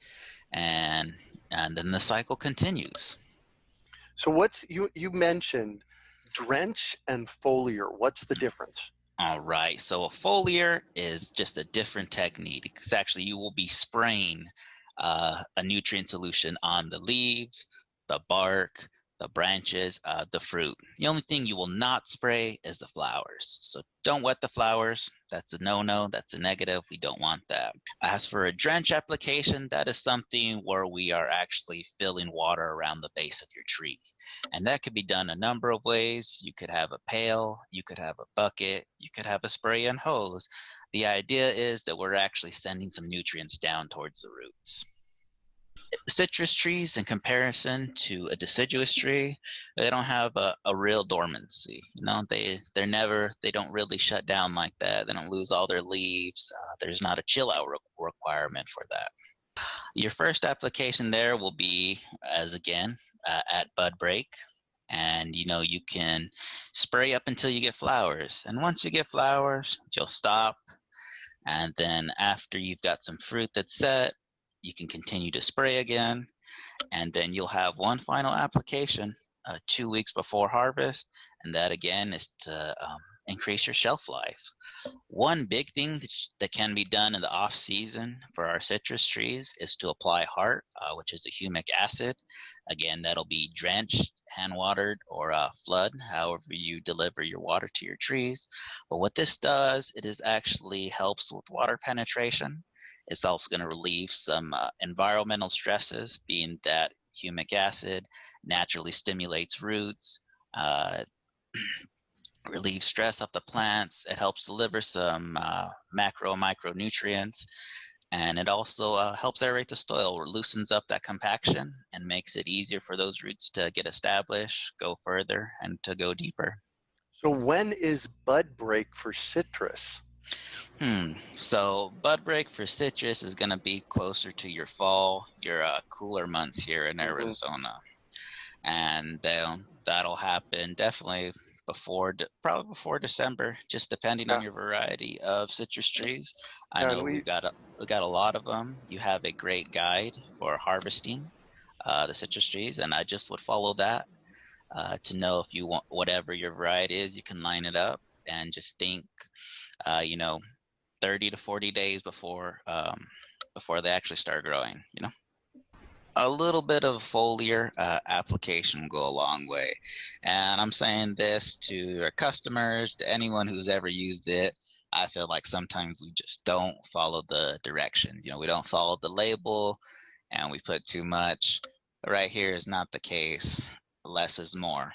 and then the cycle continues. So you mentioned drench and foliar. What's the difference? All right, so a foliar is just a different technique. It's actually, you will be spraying a nutrient solution on the leaves, the bark, the branches, the fruit. The only thing you will not spray is the flowers. So don't wet the flowers. That's a no-no. That's a negative. We don't want that. As for a drench application, that is something where we are actually filling water around the base of your tree. And that could be done a number of ways. You could have a pail, you could have a bucket, you could have a spray and hose. The idea is that we're actually sending some nutrients down towards the roots. Citrus trees, in comparison to a deciduous tree, they don't have a real dormancy. They don't really shut down like that. They don't lose all their leaves. There's not a chill out requirement for that. Your first application there will be, as again, at bud break, and you can spray up until you get flowers, and once you get flowers you'll stop, and then after you've got some fruit that's set, you can continue to spray again, and then you'll have one final application 2 weeks before harvest, and that again is to increase your shelf life. One big thing that can be done in the off season for our citrus trees is to apply heart, which is a humic acid. Again, that'll be drenched, hand watered, or flood, however you deliver your water to your trees. But what this does, it is actually helps with water penetration. It's also going to relieve some environmental stresses, being that humic acid naturally stimulates roots, relieve stress off the plants. It helps deliver some macro and micronutrients, and it also helps aerate the soil, or loosens up that compaction and makes it easier for those roots to get established, go further, and to go deeper. So when is bud break for citrus? So bud break for citrus is going to be closer to your fall, your cooler months here in Arizona. And that'll happen definitely probably before December, just depending on Yeah. your variety of citrus trees. I Yeah, and know we got a lot of them. You have a great guide for harvesting the citrus trees, and I just would follow that to know if you want whatever your variety is. You can line it up and just think, you know, 30 to 40 days before they actually start growing. You know, a little bit of foliar application will go a long way, and I'm saying this to our customers, to anyone who's ever used it. I feel like sometimes we just don't follow the directions. You know, we don't follow the label, and we put too much. Right here is not the case. Less is more.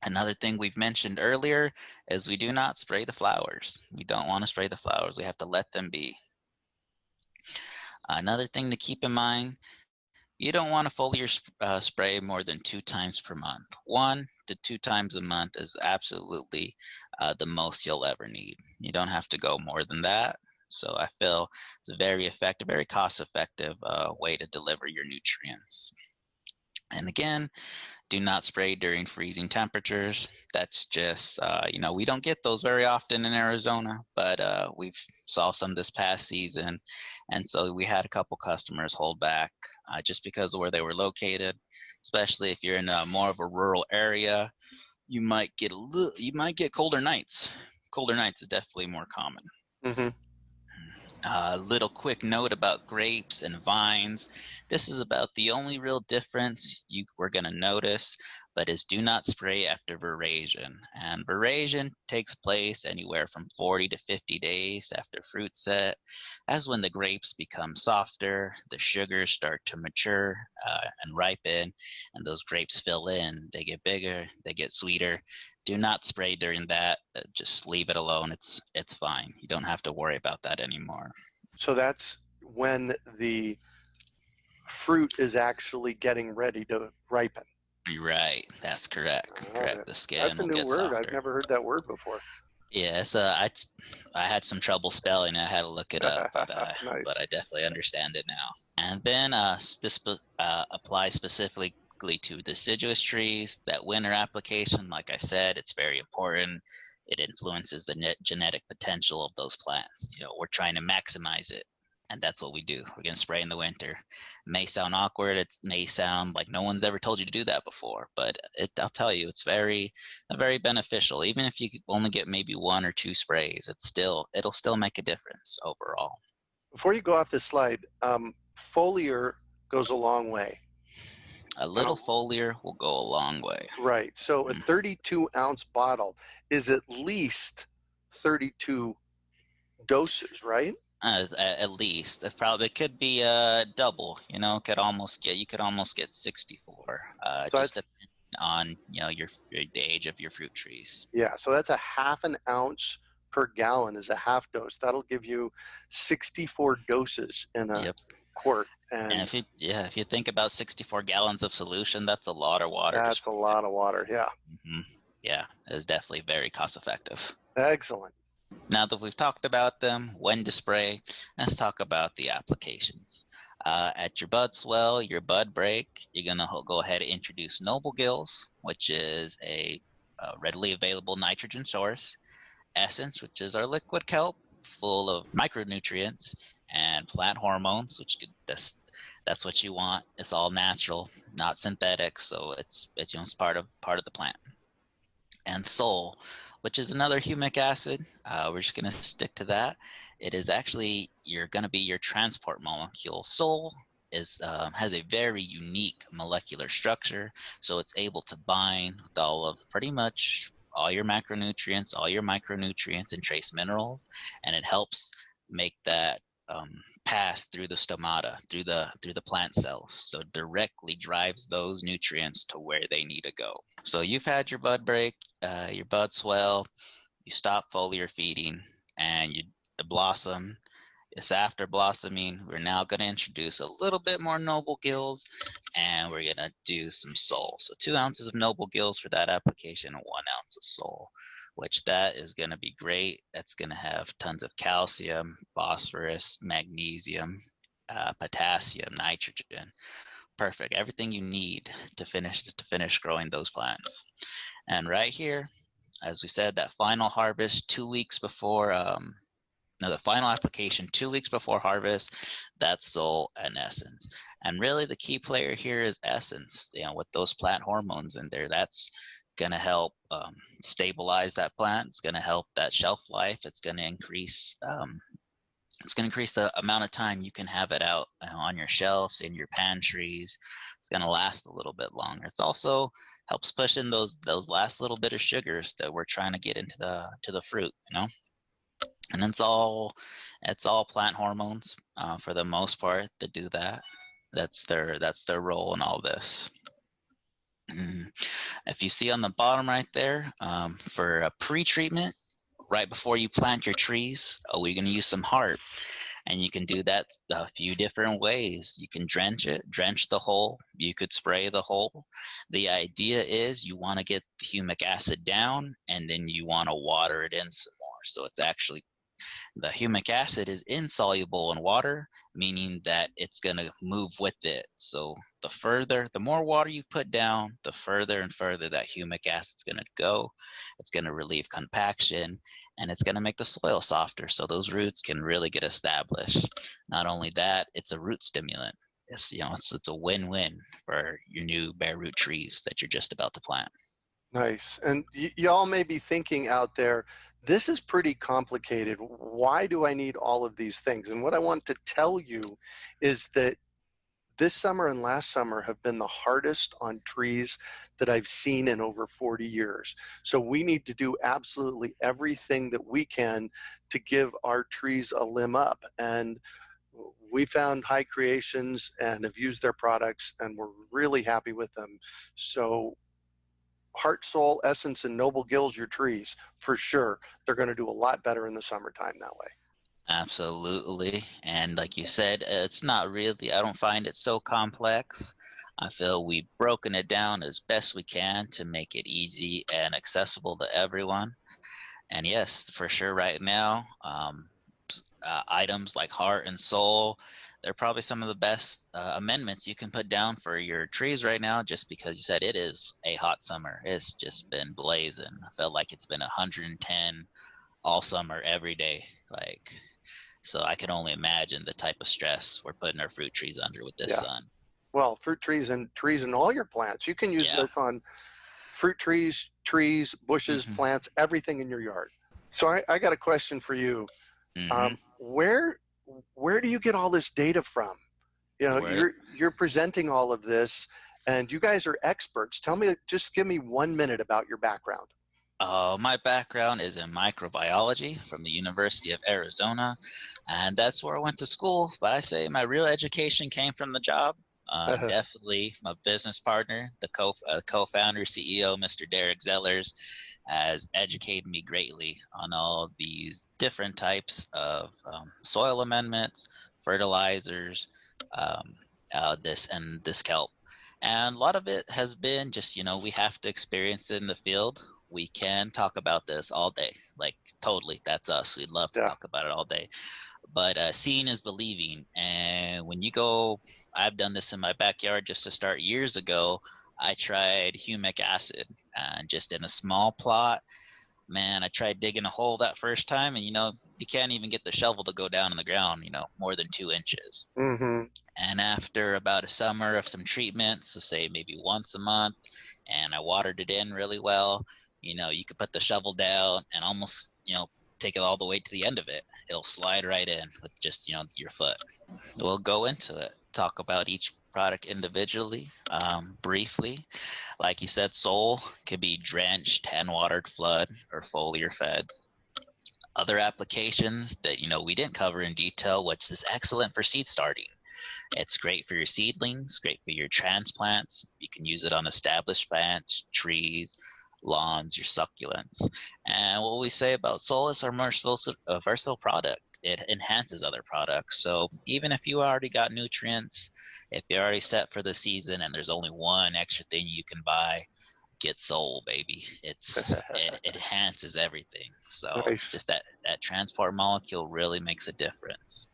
Another thing we've mentioned earlier is we do not spray the flowers. We don't want to spray the flowers. We have to let them be. Another thing to keep in mind, you don't want to foliar spray more than 2 times per month. 1 to 2 times a month is absolutely the most you'll ever need. You don't have to go more than that. So I feel it's a very effective, very cost-effective way to deliver your nutrients. And again, do not spray during freezing temperatures. That's just, you know, we don't get those very often in Arizona, but we've saw some this past season. And so we had a couple customers hold back just because of where they were located, especially if you're in more of a rural area. You might get colder nights. Colder nights is definitely more common. Mm-hmm. Little quick note about grapes and vines. This is about the only real difference we're going to notice, but is do not spray after veraison. And veraison takes place anywhere from 40 to 50 days after fruit set. As when the grapes become softer, the sugars start to mature and ripen, and those grapes fill in. They get bigger, they get sweeter. Do not spray during that. Just leave it alone. It's fine. You don't have to worry about that anymore. So that's when the fruit is actually getting ready to ripen. Right. That's correct. Correct. The skin That's a will new get word. softer. I've never heard that word before. Yes, I had some trouble spelling. I had to look it up, but Nice. but I definitely understand it now. And then this applies specifically to deciduous trees. That winter application, like I said, it's very important. It influences the genetic potential of those plants. You know, we're trying to maximize it, and that's what we do. We're gonna spray in the winter. It may sound awkward. It may sound like no one's ever told you to do that before, but I'll tell you, it's very beneficial. Even if you only get maybe 1 or 2 sprays, it'll still make a difference overall. Before you go off this slide, foliar goes a long way. A little foliar will go a long way. Right. So a 32-ounce bottle is at least 32 doses, right? At least it could be double. You know, you could almost get 64. So Just that's, depending on the age of your fruit trees. yeah, so that's a half an ounce per gallon is a half dose. That'll give you 64 doses in a Yep. quart. And if you think about 64 gallons of solution, that's a lot of water. That's a lot of water. Yeah. Yeah, it's definitely very cost effective. Excellent. Now that we've talked about them, when to spray, let's talk about the applications. At your bud swell, your bud break, you're going to go ahead and introduce Noble Gills, which is a readily available nitrogen source. Essence, which is our liquid kelp, full of micronutrients and plant hormones, which that's what you want. It's all natural, not synthetic, so it's part of the plant. And Sol, which is another humic acid. We're just going to stick to that. It is actually going to be your transport molecule. Sol has a very unique molecular structure, so it's able to bind with pretty much all your macronutrients, all your micronutrients, and trace minerals, and it helps make that pass through the stomata, through the plant cells, so directly drives those nutrients to where they need to go. So you've had your bud break, your bud swell, you stop foliar feeding, and you blossom. It's after blossoming. We're now going to introduce a little bit more Noble Gills, and we're going to do some Sol. So 2 ounces of Noble Gills for that application and 1 ounce of Sol, which that is going to be great. That's going to have tons of calcium, phosphorus, magnesium, potassium, nitrogen. Perfect. Everything you need to finish growing those plants. And right here, as we said, that final harvest 2 weeks before, no, the final application 2 weeks before harvest, that's Sol and Essence. And really the key player here is Essence, with those plant hormones in there. That's going to help stabilize that plant. It's going to help that shelf life. It's going to increase the amount of time you can have it out on your shelves, in your pantries. It's going to last a little bit longer. It's also helps push in those last little bit of sugars that we're trying to get into the fruit, And it's all plant hormones for the most part that do that. That's their role in all this. If you see on the bottom right there, for a pre-treatment, right before you plant your trees, we're going to use some HARP. And you can do that a few different ways. You can drench the hole. You could spray the hole. The idea is you want to get the humic acid down, and then you want to water it in some more. So it's actually, the humic acid is insoluble in water, meaning that it's going to move with it. So the more water you put down, the further and further that humic acid is going to go. It's going to relieve compaction, and it's going to make the soil softer so those roots can really get established. Not only that, it's a root stimulant. It's a win-win for your new bare root trees that you're just about to plant. Nice. And y'all may be thinking out there, this is pretty complicated. Why do I need all of these things? And what I want to tell you is that this summer and last summer have been the hardest on trees that I've seen in over 40 years. So we need to do absolutely everything that we can to give our trees a limb up. And we found High Creations and have used their products, and we're really happy with them. So Heart, Soul, Essence, and Noble Gills your trees, for sure. They're going to do a lot better in the summertime that way. Absolutely. And like you said, it's not really, I don't find it so complex. I feel we've broken it down as best we can to make it easy and accessible to everyone. And yes, for sure, right now, items like Heart and Soul, they're probably some of the best amendments you can put down for your trees right now, just because you said it is a hot summer. It's just been blazing. I felt like it's been 110 all summer, every day. So I can only imagine the type of stress we're putting our fruit trees under with this sun. Well, fruit trees and all your plants. You can use this on fruit trees, bushes, plants, everything in your yard. So I got a question for you. Where do you get all this data from? You're presenting all of this, and you guys are experts. Just give me 1 minute about your background. My background is in microbiology from the University of Arizona, and that's where I went to school. But I say my real education came from the job. Definitely my business partner, the co-founder, CEO, Mr. Derek Zellers, has educated me greatly on all of these different types of soil amendments, fertilizers, this kelp. And a lot of it has been just, we have to experience it in the field. We can talk about this all day. Totally, that's us. We'd love to talk about it all day. But seeing is believing. And when you go, I've done this in my backyard just to start years ago. I tried humic acid, and just in a small plot. Man, I tried digging a hole that first time, and you can't even get the shovel to go down in the ground, more than 2 inches. And after about a summer of some treatments, so say maybe once a month, and I watered it in really well, you could put the shovel down and almost, take it all the way to the end of it. It'll slide right in with just, your foot. We'll go into it, talk about each product individually, briefly. Like you said, Sol can be drenched, hand watered, flood, or foliar fed. Other applications that, we didn't cover in detail, which is excellent for seed starting. It's great for your seedlings, great for your transplants. You can use it on established plants, trees, lawns, your succulents. And what we say about Sola is our most versatile product. It enhances other products. So even if you already got nutrients, if you're already set for the season and there's only one extra thing you can buy, get Sol, baby. It enhances everything. So nice. Just that transport molecule really makes a difference.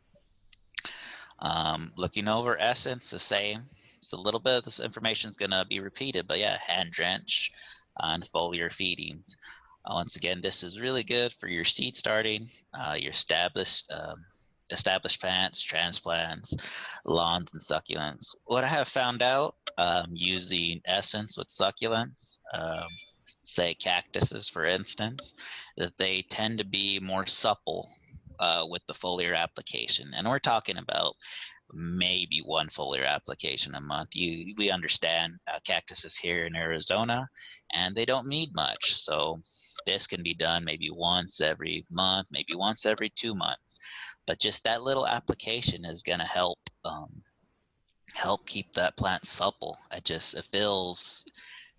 Looking over Essence, the same. So a little bit of this information is going to be repeated, but hand drench and foliar feedings. Once again, this is really good for your seed starting, your established plants, transplants, lawns, and succulents. What I have found out using Essence with succulents, say cactuses for instance, that they tend to be more supple with the foliar application. And we're talking about maybe one foliar application a month. We understand cactuses here in Arizona, and they don't need much. So this can be done maybe once every month, maybe once every 2 months. But just that little application is going to help keep that plant supple. It feels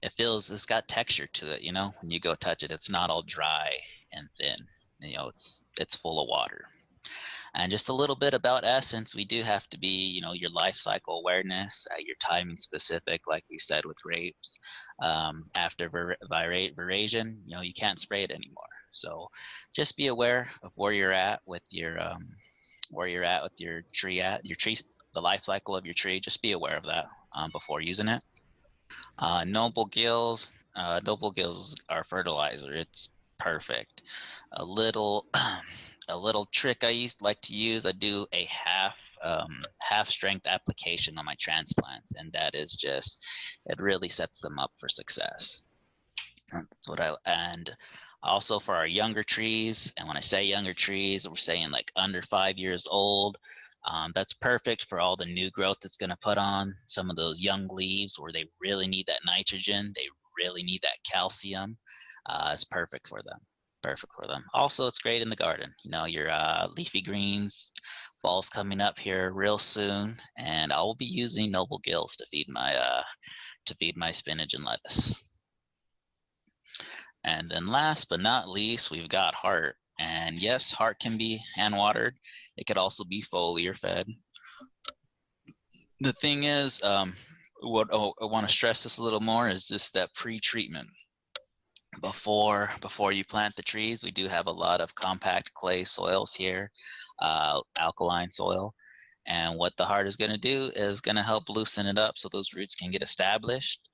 it's got texture to it. When you go touch it, it's not all dry and thin. It's full of water. And just a little bit about Essence, we do have to be, your life cycle awareness, your timing specific, like we said with rapes. After veraison, you can't spray it anymore. So just be aware of where you're at with your tree the life cycle of your tree. Just be aware of that before using it. Noble gills. Noble gills are fertilizer. It's perfect. A little a little trick I like to use. I do a half strength application on my transplants, and that is it really sets them up for success. And also for our younger trees, and when I say younger trees, we're saying like under 5 years old. That's perfect for all the new growth that's going to put on. Some of those young leaves where they really need that nitrogen, they really need that calcium. It's perfect for them. Also, it's great in the garden. Your leafy greens, fall's coming up here real soon, and I will be using noble gills to feed my spinach and lettuce. And then last but not least, we've got heart. And yes, heart can be hand watered. It could also be foliar fed. The thing is, what I want to stress this a little more is just that pre-treatment. Before you plant the trees, we do have a lot of compact clay soils here, alkaline soil. And what the heart is going to do is going to help loosen it up so those roots can get established.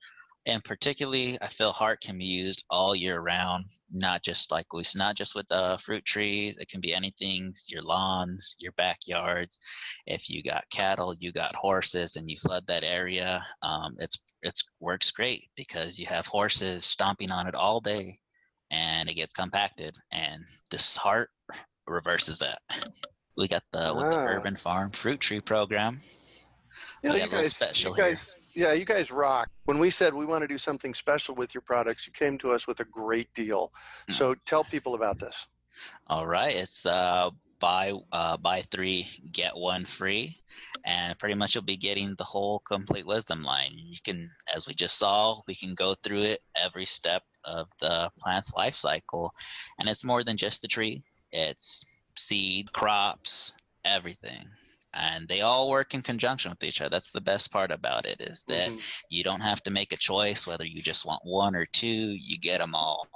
And particularly, I feel heart can be used all year round, not just with fruit trees. It can be anything, your lawns, your backyards. If you got cattle, you got horses, and you flood that area, it works great because you have horses stomping on it all day, and it gets compacted. And this heart reverses that. We got with the Urban Farm Fruit Tree Program. You got a little special here. Yeah, you guys rock. When we said we want to do something special with your products, you came to us with a great deal. So tell people about this. All right, it's buy 3 get 1 free, and pretty much you'll be getting the whole complete wisdom line. You can, as we just saw, we can go through it every step of the plant's life cycle, and it's more than just the tree. It's seed, crops, everything. And they all work in conjunction with each other. That's the best part about it, is that you don't have to make a choice whether you just want one or two. You get them all.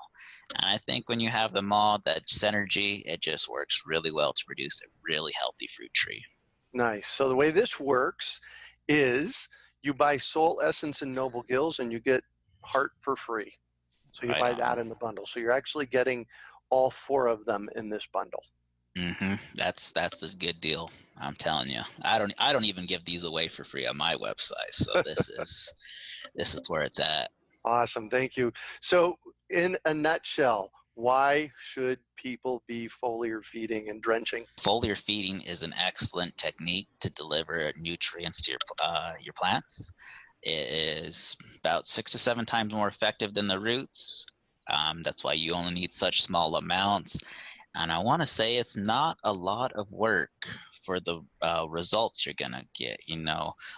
And I think when you have them all, that synergy, it just works really well to produce a really healthy fruit tree. Nice. So the way this works is you buy Soul Essence and Noble Gills, and you get heart for free. So you buy that in the bundle. So you're actually getting all 4 of them in this bundle. That's a good deal. I'm telling you. I don't even give these away for free on my website. So this is where it's at. Awesome. Thank you. So in a nutshell, why should people be foliar feeding and drenching? Foliar feeding is an excellent technique to deliver nutrients to your plants. It is about 6 to 7 times more effective than the roots. That's why you only need such small amounts. And I want to say it's not a lot of work for the results you're going to get.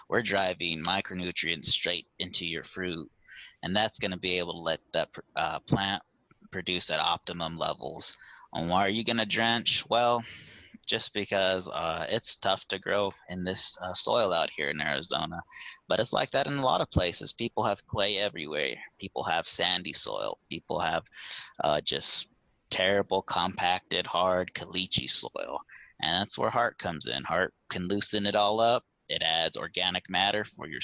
We're driving micronutrients straight into your fruit, and that's going to be able to let that plant produce at optimum levels. And why are you going to drench? Well, just because it's tough to grow in this soil out here in Arizona. But it's like that in a lot of places. People have clay everywhere. People have sandy soil. People have just terrible, compacted, hard caliche soil. And that's where heart comes in. Heart can loosen it all up. It adds organic matter for your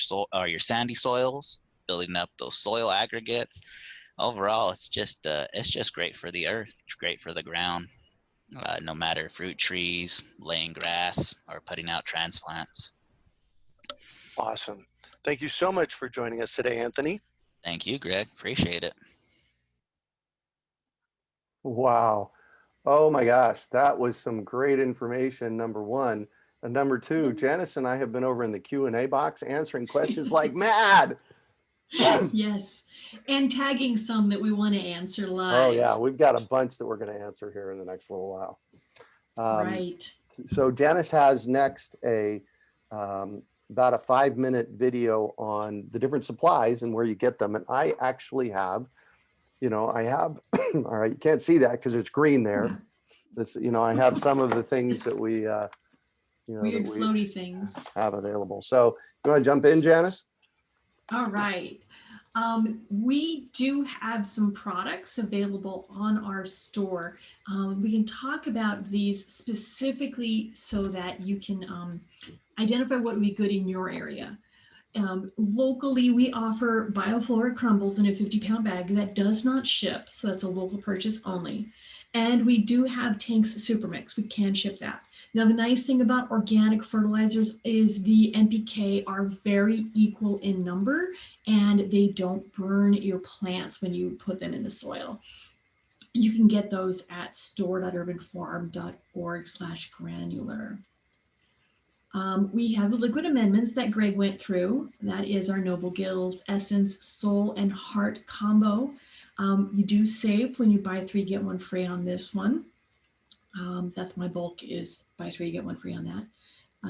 sandy soils, building up those soil aggregates. Overall, it's just great for the earth. It's great for the ground. No matter fruit trees, laying grass, or putting out transplants. Awesome. Thank you so much for joining us today, Anthony. Thank you, Greg. Appreciate it. Wow. Oh my gosh, that was some great information, number one. And number two, Janice and I have been over in the Q&A box answering questions like mad. Yes, and tagging some that we want to answer live. Oh yeah, we've got a bunch that we're going to answer here in the next little while. Right. So Janice has next about a 5-minute video on the different supplies and where you get them. And I actually have, all right, you can't see that because it's green there. This, I have some of the things that we, Weird that we floaty things. have available. So you want to jump in, Janice? All right. We do have some products available on our store. We can talk about these specifically so that you can identify what would be good in your area. Locally, we offer bioflora crumbles in a 50-pound bag that does not ship, so that's a local purchase only. And we do have Tanks Supermix. We can ship that. Now, the nice thing about organic fertilizers is the NPK are very equal in number and they don't burn your plants when you put them in the soil. You can get those at store.urbanfarm.org/granular. We have the liquid amendments that Greg went through. That is our Noble Gills Essence Soul and Heart combo. You do save when you buy 3 get 1 free on this one. That's my bulk is buy 3 get 1 free on that.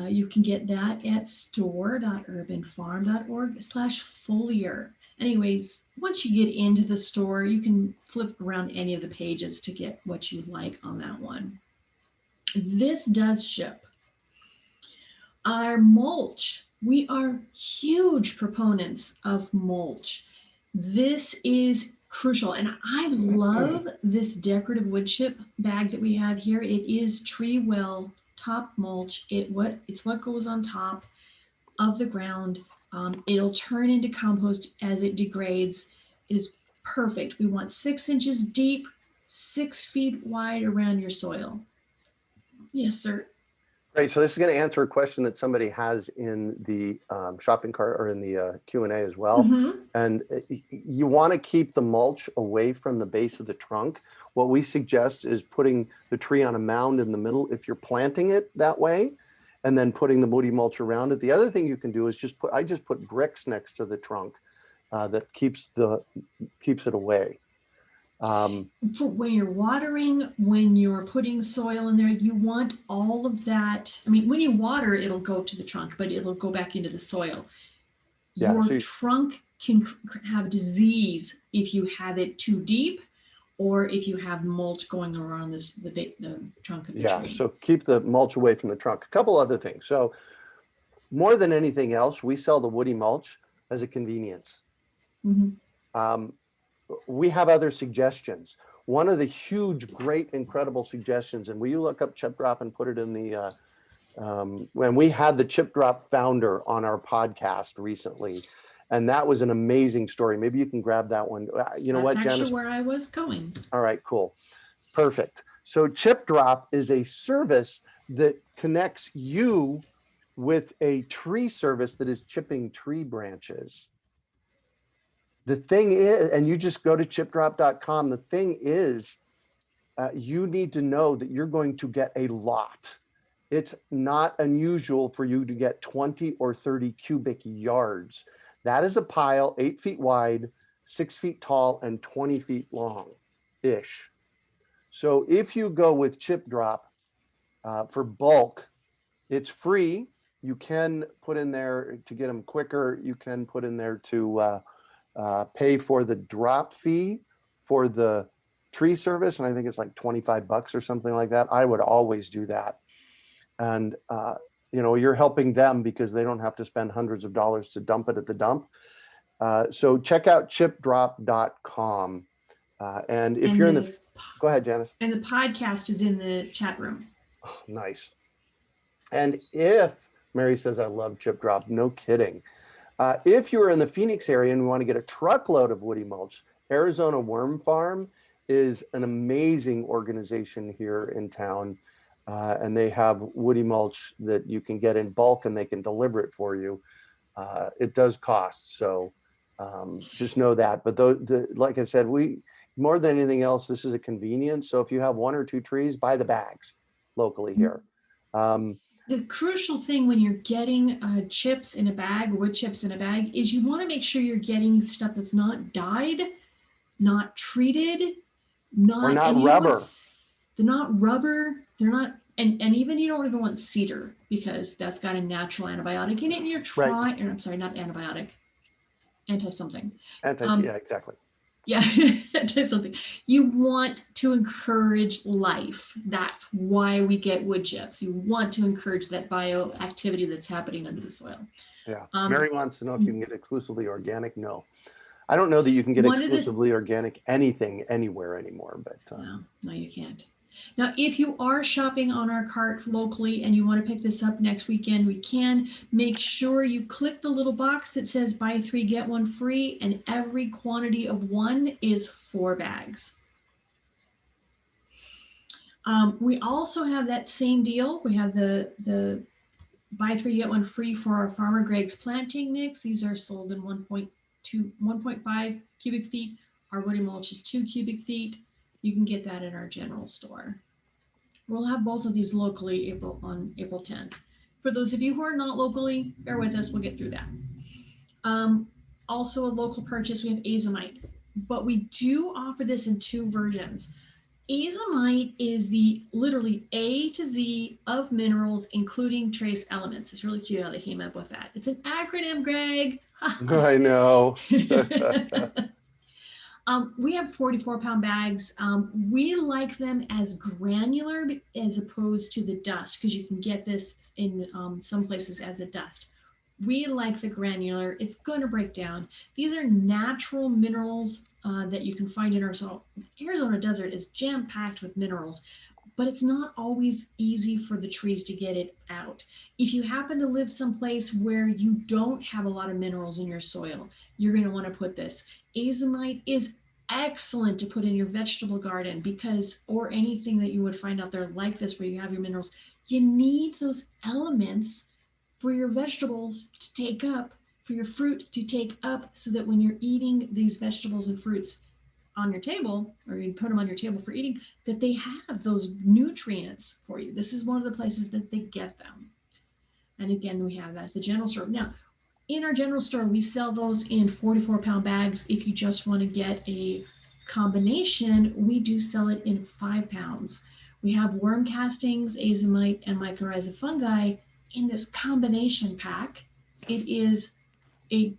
You can get that at store.urbanfarm.org/foliar. Anyways, once you get into the store, you can flip around any of the pages to get what you like on that one. This does ship. Our mulch, we are huge proponents of mulch. This is crucial, and I love this decorative wood chip bag that we have here. It is Tree Well top mulch. It's what goes on top of the ground. It'll turn into compost as it degrades. It is perfect. We want 6 inches deep, 6 feet wide around your soil. Yes, sir. Great. So this is going to answer a question that somebody has in the shopping cart or in the Q&A as well. And you want to keep the mulch away from the base of the trunk. What we suggest is putting the tree on a mound in the middle if you're planting it that way, and then putting the woody mulch around it. The other thing you can do is I just put bricks next to the trunk that keeps it away. When you're watering, when you're putting soil in there, you want all of that. I mean, when you water, it'll go to the trunk, but it'll go back into the soil. Yeah, your trunk can have disease if you have it too deep or if you have mulch going around the trunk of the tree. Yeah, so keep the mulch away from the trunk. A couple other things. So more than anything else, we sell the woody mulch as a convenience. We have other suggestions. One of the huge, great, incredible suggestions, and will you look up Chip Drop and put it in the, when we had the Chip Drop founder on our podcast recently, and that was an amazing story. Maybe you can grab that one. You know what, Janice? That's actually where I was going. All right, cool. Perfect. So Chip Drop is a service that connects you with a tree service that is chipping tree branches. The thing is, and you just go to chipdrop.com, the thing is, you need to know that you're going to get a lot. It's not unusual for you to get 20 or 30 cubic yards. That is a pile 8 feet wide, 6 feet tall, and 20 feet long-ish. So if you go with Chip Drop for bulk, it's free. You can put in there to get them quicker. You can put in there to pay for the drop fee for the tree service, and I think it's like $25 or something like that. I would always do that. And you're helping them because they don't have to spend hundreds of dollars to dump it at the dump. So check out chipdrop.com. And if you're in the, go ahead, Janice. And the podcast is in the chat room. Oh, nice. And if Mary says, I love Chip Drop, no kidding. If you're in the Phoenix area and want to get a truckload of woody mulch Arizona Worm Farm is an amazing organization here in town. And they have woody mulch that you can get in bulk and they can deliver it for you. It does cost, so just know that. But like I said, more than anything else, this is a convenience. So if you have 1 or 2 trees, buy the bags locally here. The crucial thing when you're getting chips in a bag, wood chips in a bag, is you want to make sure you're getting stuff that's not dyed, not treated, Or not and rubber. They're not rubber. They're not, and even you don't even want cedar because that's got a natural antibiotic in it. And you're trying, Right. or I'm sorry, not antibiotic, anti something. Yeah, exactly. Yeah, anti something. You want to encourage life. That's why we get wood chips. You want to encourage that bioactivity that's happening under the soil. Yeah. Mary wants to know if you can get exclusively organic. No, I don't know that you can get exclusively organic anything anywhere anymore, but no, you can't. Now, if you are shopping on our cart locally and you want to pick this up next weekend, we can. Make sure you click the little box that says buy 3, get 1 free, and every quantity of 1 is 4 bags. We also have that same deal. We have the buy 3, get 1 free for our Farmer Greg's planting mix. These are sold in 1.5 cubic feet. Our woody mulch is 2 cubic feet. You can get that at our general store. We'll have both of these locally on April 10th. For those of you who are not locally, bear with us, we'll get through that. Also a local purchase, we have azomite, but we do offer this in 2 versions. Azomite is the literally A to Z of minerals, including trace elements. It's really cute how they came up with that. It's an acronym, Greg. I know. We have 44-pound bags. We like them as granular as opposed to the dust, because you can get this in some places as a dust. We like the granular. It's going to break down. These are natural minerals that you can find in our soil. Arizona desert is jam-packed with minerals, but it's not always easy for the trees to get it out. If you happen to live someplace where you don't have a lot of minerals in your soil, you're going to want to put this. Azomite is excellent to put in your vegetable garden because, or anything that you would find out there like this where you have your minerals, you need those elements for your vegetables to take up, for your fruit to take up, so that when you're eating these vegetables and fruits on your table, or you put them on your table for eating, that they have those nutrients for you. This is one of the places that they get them. And again, we have that at the general store. Now, in our general store, we sell those in 44-pound bags. If you just want to get a combination, we do sell it in 5 pounds. We have worm castings, azomite, and mycorrhiza fungi in this combination pack. It is a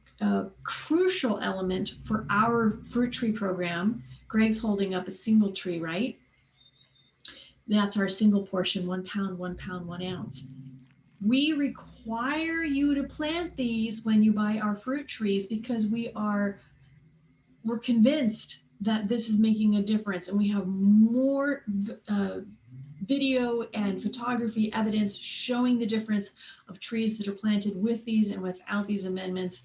crucial element for our fruit tree program. Greg's holding up a single tree, right? That's our single portion, 1 pound, 1 pound, 1 ounce. We require you to plant these when you buy our fruit trees because we're convinced that this is making a difference, and we have more video and photography evidence showing the difference of trees that are planted with these and without these amendments.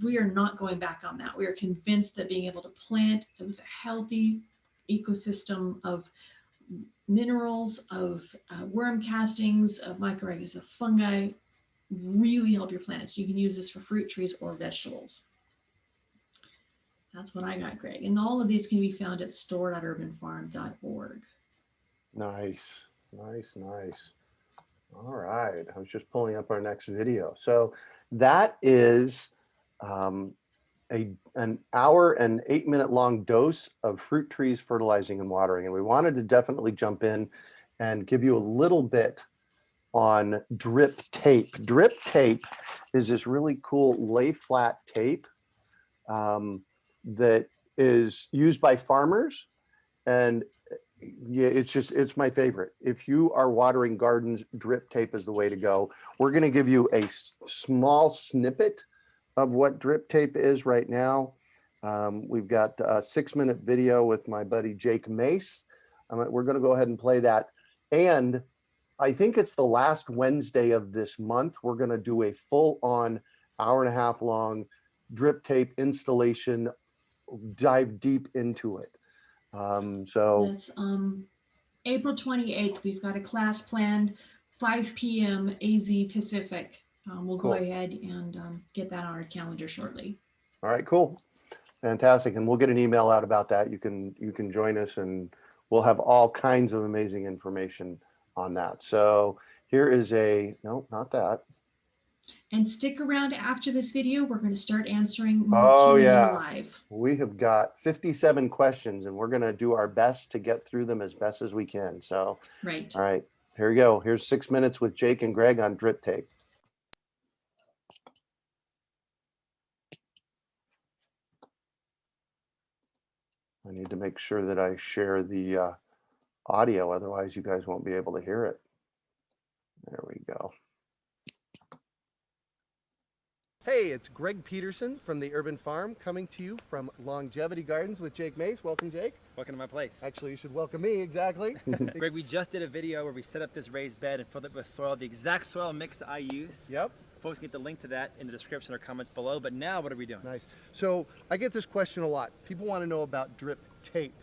We are not going back on that. We are convinced that being able to plant with a healthy ecosystem of minerals, of worm castings, of mycorrhiza fungi really help your plants. You can use this for fruit trees or vegetables. That's what I got, Greg. And all of these can be found at store.urbanfarm.org. Nice. All right. I was just pulling up our next video. So that is an hour and 8-minute long dose of fruit trees fertilizing and watering. And we wanted to definitely jump in and give you a little bit on drip tape. Drip tape is this really cool lay flat tape that is used by farmers, and yeah, it's my favorite. If you are watering gardens, drip tape is the way to go. We're going to give you a small snippet of what drip tape is right now. We've got a 6-minute video with my buddy Jake Mace. We're going to go ahead and play that. And I think it's the last Wednesday of this month. We're going to do a full-on hour-and-a-half long drip tape installation dive deep into it. So That's April 28th. We've got a class planned, 5 p.m. AZ Pacific. We'll Cool. go ahead and get that on our calendar shortly. all right, cool. Fantastic. And we'll get an email out about that. You can join us, and we'll have all kinds of amazing information on that. So here is no, not that. And stick around after this video. We're going to start answering more Oh, Q&A yeah. live. We have got 57 questions, and we're going to do our best to get through them as best as we can. So, Right. all right, here we go. Here's 6 minutes with Jake and Greg on drip tape. I need to make sure that I share the audio, otherwise you guys won't be able to hear it. There we go. Hey, it's Greg Peterson from the Urban Farm coming to you from Longevity Gardens with Jake Mace. Welcome, Jake. Welcome to my place. Actually, you should welcome me, exactly. Greg, we just did a video where we set up this raised bed and filled it with soil, the exact soil mix that I use. Yep. Folks can get the link to that in the description or comments below. But now, what are we doing? Nice. So I get this question a lot. People want to know about drip tape.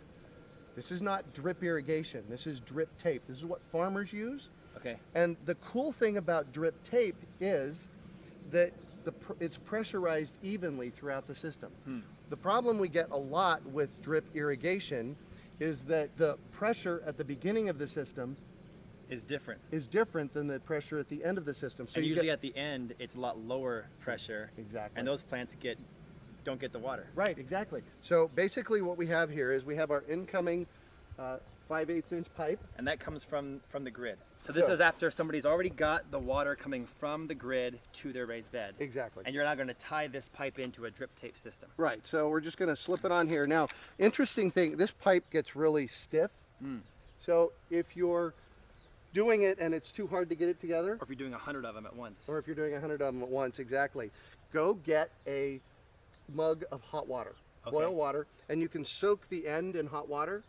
This is not drip irrigation. This is drip tape. This is what farmers use. Okay. And the cool thing about drip tape is that it's pressurized evenly throughout the system. The problem we get a lot with drip irrigation is that the pressure at the beginning of the system Is different. than the pressure at the end of the system. So And usually at the end, it's a lot lower pressure. Exactly. And those plants don't get the water. Right, exactly. So basically what we have here is we have our incoming 5/8 inch pipe. And that comes from the grid. So this Sure. is after somebody's already got the water coming from the grid to their raised bed. Exactly. And you're now going to tie this pipe into a drip tape system. Right, so we're just going to slip it on here. Now, interesting thing, this pipe gets really stiff. So if you're doing it and it's too hard to get it together, Or if you're doing 100 of them at once. or if you're doing 100 of them at once, exactly, go get a mug of hot water, boil water, and you can soak the end in hot water,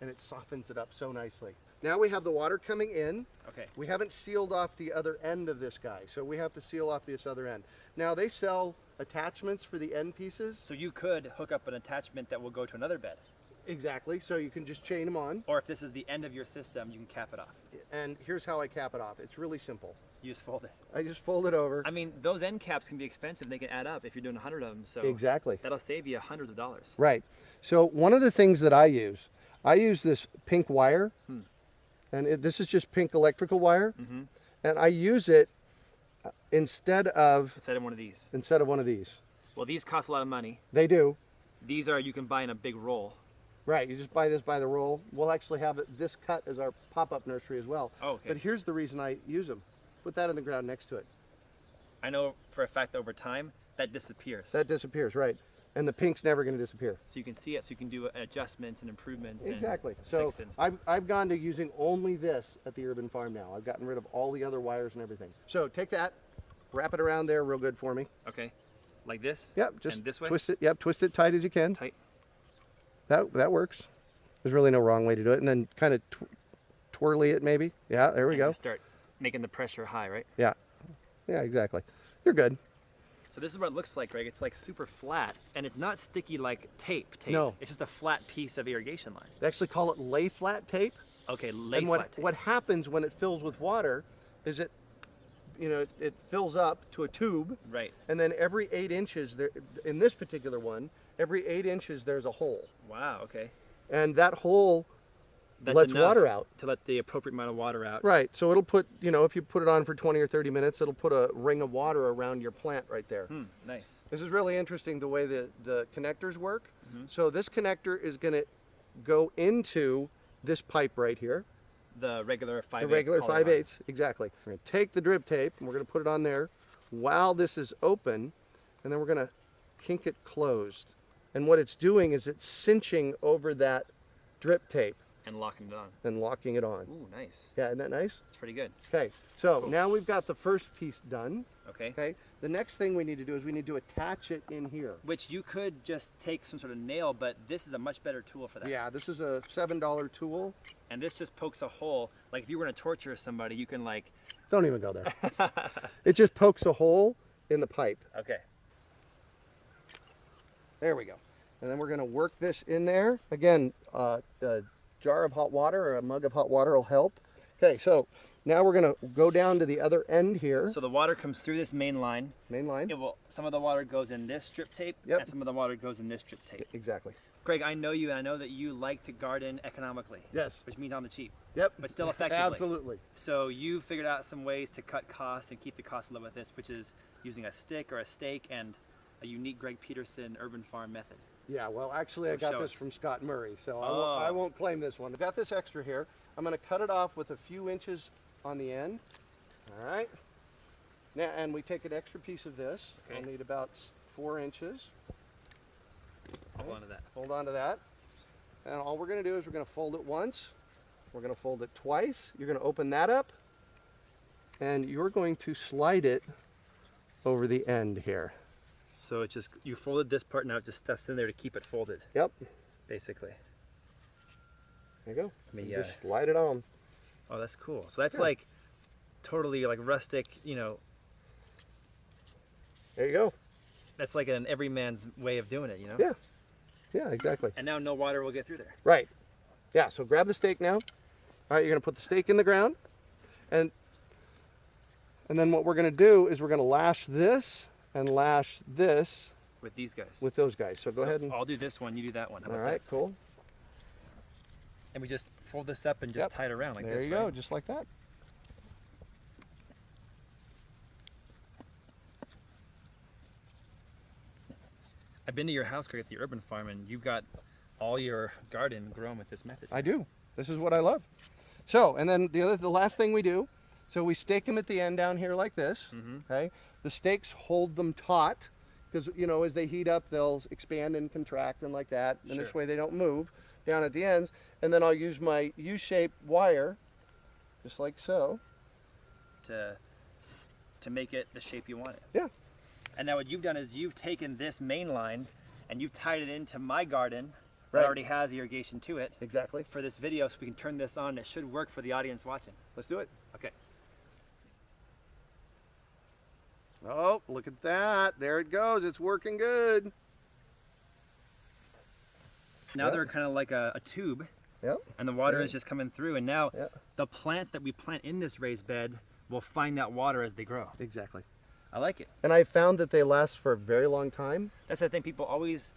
and it softens it up so nicely. Now we have the water coming in. Okay. We haven't sealed off the other end of this guy, so we have to seal off this other end. Now they sell attachments for the end pieces. So you could hook up an attachment that will go to another bed. Exactly, so you can just chain them on. Or if this is the end of your system, you can cap it off. And here's how I cap it off. It's really simple. You just fold it. I just fold it over. I mean, those end caps can be expensive. They can add up if you're doing 100 of them. So Exactly. that'll save you hundreds of dollars. Right. So one of the things that I use this pink wire, and this is just pink electrical wire, and I use it instead of one of these. one of these. Well, these cost a lot of money. They do. These are you can buy in a big roll. Right, you just buy this by the roll. We'll actually have this cut as our pop-up nursery as well. Oh, okay. But here's the reason I use them. Put that in the ground next to it. I know for a fact that over time that disappears. That disappears, right. And the pink's never going to disappear. So you can see it, so you can do adjustments and improvements. Exactly. And So fix it and stuff. I've gone to using only this at the Urban Farm now. I've gotten rid of all the other wires and everything. So take that, wrap it around there real good for me. Okay. Like this? Yep, just and this way? twist it. Yep, twist it tight as you can. Tight. That works. There's really no wrong way to do it. And then kind of twirly it maybe. Yeah, there we And go. just start making the pressure high, right? Yeah. Yeah, exactly. You're good. So this is what it looks like, Greg. It's like super flat, and it's not sticky like tape. No. It's just a flat piece of irrigation line. They actually call it lay flat tape. Okay, lay And flat tape. what happens when it fills with water is it fills up to a tube. Right. And then every 8 inches, there, in this particular one, every 8 inches there's a hole. Wow, okay. And that hole That's lets enough water out. to let the appropriate amount of water out. Right, so it'll put, if you put it on for 20 or 30 minutes, it'll put a ring of water around your plant right there. Nice. This is really interesting the way the connectors work. So this connector is going to go into this pipe right here. The regular 5/8. The regular 5/8, exactly. We're going to take the drip tape and we're going to put it on there while this is open, and then we're going to kink it closed. And what it's doing is it's cinching over that drip tape And locking it on. and locking it on. Ooh, nice. Yeah, isn't that nice? It's pretty good. Okay, so Cool. now we've got the first piece done. Okay. Okay, the next thing we need to do is we need to attach it in here. Which you could just take some sort of nail, but this is a much better tool for that. Yeah, this is a $7 tool. And this just pokes a hole. Like if you were going to torture somebody, you can like... Don't even go there. It just pokes a hole in the pipe. Okay. There we go. And then we're going to work this in there. Again, a jar of hot water or a mug of hot water will help. Okay, so now we're going to go down to the other end here. So the water comes through this main line. Main line. Some of the water goes in this strip tape, Yep. and some of the water goes in this strip tape. Exactly. Greg, I know you, and I know that you like to garden economically. Yes. Which means on the cheap. Yep. But still effectively. Absolutely. So you figured out some ways to cut costs and keep the costs low with this, which is using a stick or a stake and a unique Greg Peterson urban farm method. Yeah, well, actually, So I got show this us. from Scott Murray, so Oh. I won't claim this one. I got this extra here. I'm going to cut it off with a few inches on the end. All right. Now, and we take an extra piece of this. Okay. I'll need about 4 inches. Hold on to that. Hold on to that. And all we're going to do is we're going to fold it once. We're going to fold it twice. You're going to open that up. And you're going to slide it over the end here. So it just, you folded this part, now it just stuffs in there to keep it folded, Yep. basically. There you go. Me, You just slide it on. Oh, that's cool. So that's Yeah. like totally like rustic, you know, There you go. that's like an everyman's way of doing it, you know? Yeah. Yeah, exactly. And now no water will get through there. Right. Yeah, so grab the stake now. All right, you're going to put the stake in the ground. And then what we're going to do is we're going to lash this and lash this With these guys. with those guys. So go ahead and... I'll do this one, you do that one. How All about right, cool. that? And we just fold this up and just Yep. tie it around like There this, you go, right? just like that. I've been to your house, Greg, at the urban farm, and you've got all your garden grown with this method. I do. This is what I love. So, and then the last thing we do, so we stake them at the end down here like this, okay? The stakes hold them taut, because, you know, as they heat up, they'll expand and contract and like that, and this Sure. way they don't move down at the ends. And then I'll use my U-shaped wire, just like so. To make it the shape you want it. Yeah. And now what you've done is you've taken this main line and you've tied it into my garden Right. that already has irrigation to it Exactly. for this video, so we can turn this on. It should work for the audience watching. Let's do it. Okay. Oh, look at that. There it goes. It's working good. Now Yep. they're kind of like a tube, Yep. and the water Yeah. is just coming through. And now Yeah. the plants that we plant in this raised bed will find that water as they grow. Exactly. I like it. And I found that they last for a very long time. That's the thing. People always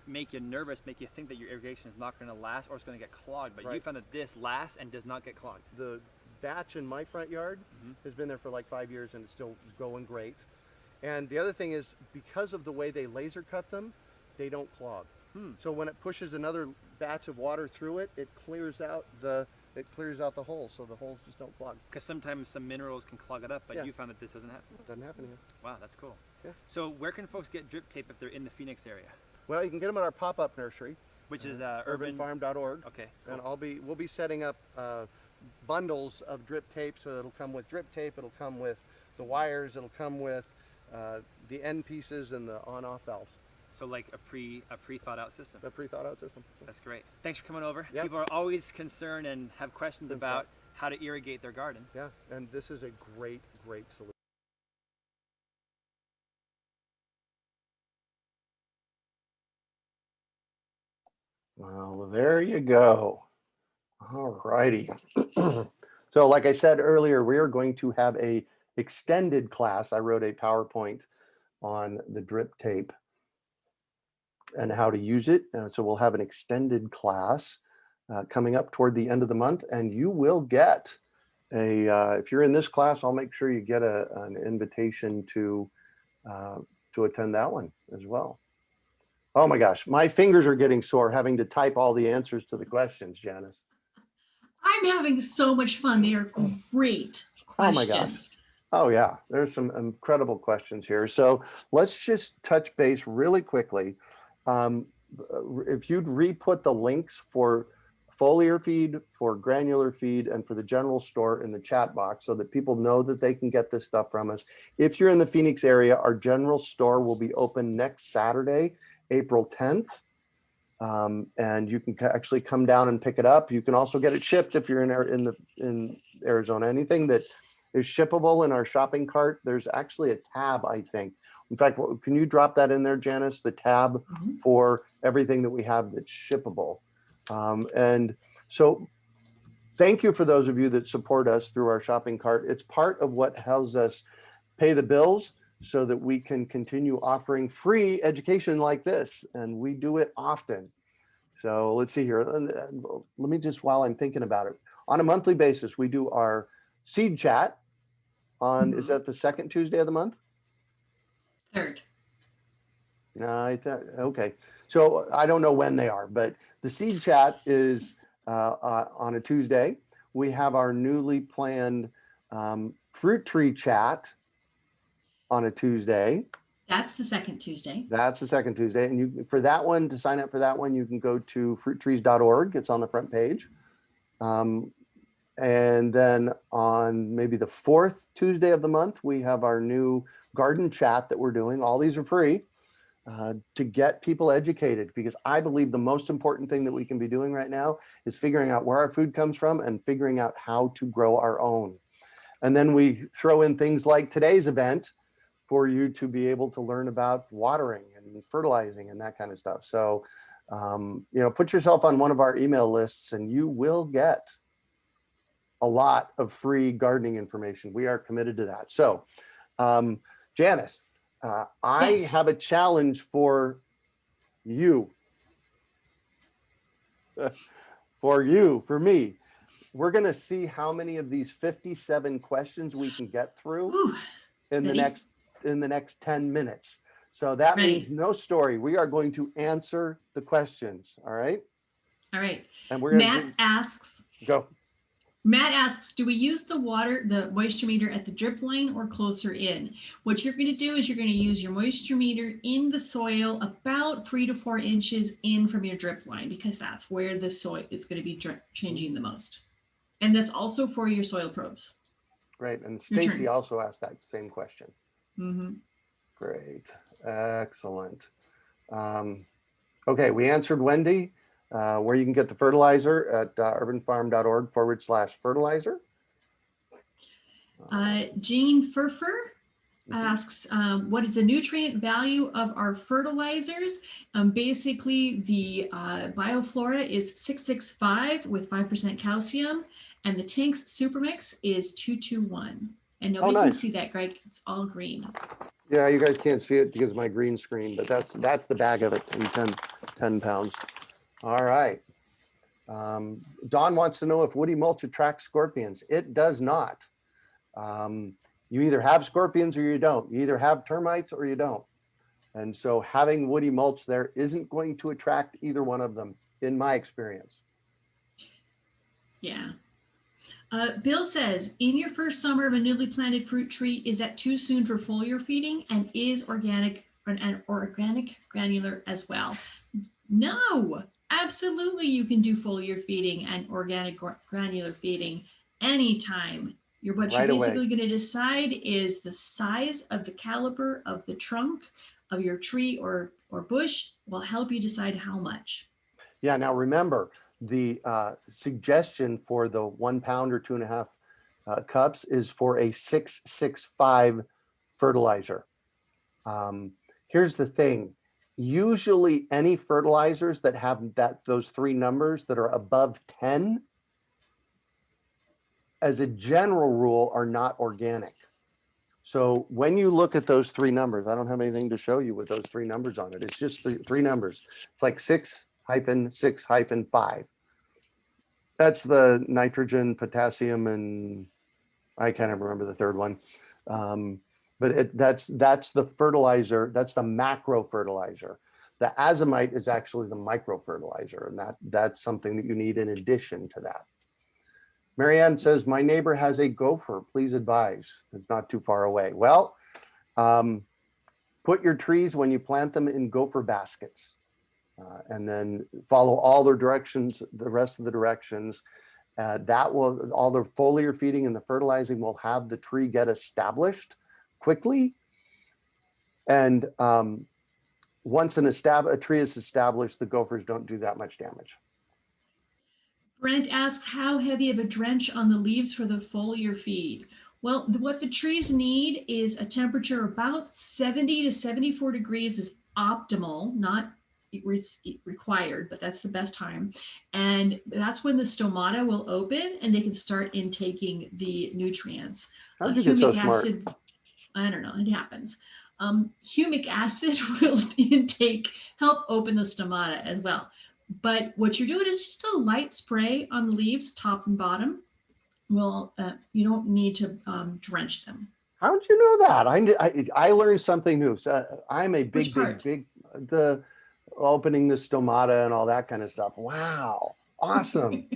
make you nervous, make you think that your irrigation is not going to last or it's going to get clogged. But you Right. found that this lasts and does not get clogged. The batch in my front yard has been there for like 5 years and it's still going great. And the other thing is, because of the way they laser cut them, they don't clog. So when it pushes another batch of water through it, it clears out the holes, so the holes just don't clog. Because sometimes some minerals can clog it up, but Yeah. you found that this doesn't happen. Doesn't happen here. Wow, that's cool. Yeah. So where can folks get drip tape if they're in the Phoenix area? Well, you can get them at our pop-up nursery, Which is urban. urbanfarm.org. Okay. And Cool. we'll be setting up bundles of drip tape, so it'll come with drip tape, it'll come with the wires, it'll come with the end pieces and the on-off valves. So like a pre-thought out system. A pre-thought out system. That's great. Thanks for coming over. Yep. People are always concerned and have questions Thanks, about how to irrigate their garden. Yeah, and this is a great solution. Well, there you go. All righty. So like I said earlier, we are going to have a extended class. I wrote a PowerPoint on the drip tape and how to use it. So we'll have an extended class coming up toward the end of the month, and you will get if you're in this class, I'll make sure you get an invitation to attend that one as well. Oh my gosh, my fingers are getting sore having to type all the answers to the questions, Janice. I'm having so much fun. They are great questions. Oh my gosh. Oh yeah, there's some incredible questions here. So let's just touch base really quickly. If you'd re-put the links for foliar feed, for granular feed, and for the general store in the chat box so that people know that they can get this stuff from us. If you're in the Phoenix area, our general store will be open next Saturday, April 10th. And you can actually come down and pick it up. You can also get it shipped if you're in Arizona. Anything that is shippable in our shopping cart, there's actually a tab, I think, In fact, can you drop that in there, Janice, the tab Mhm. for everything that we have that's shippable? And so thank you for those of you that support us through our shopping cart. It's part of what helps us pay the bills so that we can continue offering free education like this. And we do it often. So let's see here. Let me just, while I'm thinking about it, on a monthly basis, we do our seed chat on, is that the second Tuesday of the month? Third. No, I thought, okay. So I don't know when they are, but the seed chat is on a Tuesday. We have our newly planned fruit tree chat on a Tuesday. That's the second Tuesday. That's the second Tuesday. And you, for that one, to sign up for that one, you can go to fruittrees.org. It's on the front page. And then on maybe the fourth Tuesday of the month, we have our new garden chat that we're doing. All these are free to get people educated, because I believe the most important thing that we can be doing right now is figuring out where our food comes from and figuring out how to grow our own. And then we throw in things like today's event for you to be able to learn about watering and fertilizing and that kind of stuff. So, you know, put yourself on one of our email lists and you will get a lot of free gardening information. We are committed to that. So, Janice, I Yes. have a challenge for you. For me. We're going to see how many of these 57 questions we can get through Ooh, in the ready? next 10 minutes. So that Ready. means no story. We are going to answer the questions. All right. All right. And we're going to go. Matt asks, do we use the moisture meter at the drip line or closer in? What you're going to do is you're going to use your moisture meter in the soil about 3 to 4 inches in from your drip line, because that's where the soil is going to be changing the most. And that's also for your soil probes. Right. And Stacy also asked that same question. Mm-hmm. Great. Excellent. Okay, we answered Wendy, where you can get the fertilizer at urbanfarm.org/fertilizer. Jean Furfer asks, what is the nutrient value of our fertilizers? Basically, the Bioflora is 665 with 5% calcium, and the Tank's Supermix is 221. And nobody can see that, Greg. It's all green. Yeah, you guys can't see it because of my green screen, but that's the bag of it in 10 pounds. All right. Don wants to know if woody mulch attracts scorpions. It does not. You either have scorpions or you don't. You either have termites or you don't. And so having woody mulch there isn't going to attract either one of them, in my experience. Yeah. Bill says, in your first summer of a newly planted fruit tree, is that too soon for foliar feeding, and is organic granular as well? No, absolutely you can do foliar feeding and organic granular feeding anytime. What you're basically going to decide is the size of the caliber of the trunk of your tree or bush will help you decide how much. Yeah, now remember, the suggestion for the 1 pound or 2.5 cups is for a 665 fertilizer. Here's the thing. Usually any fertilizers that have those 3 numbers that are above 10, as a general rule, are not organic. So when you look at those 3 numbers, I don't have anything to show you with those 3 numbers on it. It's just 3 numbers. It's like 6-6-5. That's the nitrogen, potassium, and I can't even remember the third one. But that's the fertilizer. That's the macro fertilizer. The azomite is actually the micro fertilizer, and that's something that you need in addition to that. Marianne says, my neighbor has a gopher. Please advise. It's not too far away. Well, put your trees when you plant them in gopher baskets, and then follow all their directions, the rest of the directions. That will, all the foliar feeding and the fertilizing will have the tree get established quickly. And once a tree is established, the gophers don't do that much damage. Brent asks, how heavy of a drench on the leaves for the foliar feed? Well, what the trees need is a temperature about 70 to 74 degrees is optimal, not required, but that's the best time. And that's when the stomata will open and they can start intaking the nutrients. How'd you get so Humic smart? acid, I don't know, it happens. Humic acid will intake, help open the stomata as well. But what you're doing is just a light spray on the leaves, top and bottom. Well, you don't need to drench them. How'd you know that? I learned something new. So I'm a Which part? big, the opening the stomata and all that kind of stuff. Wow. Awesome.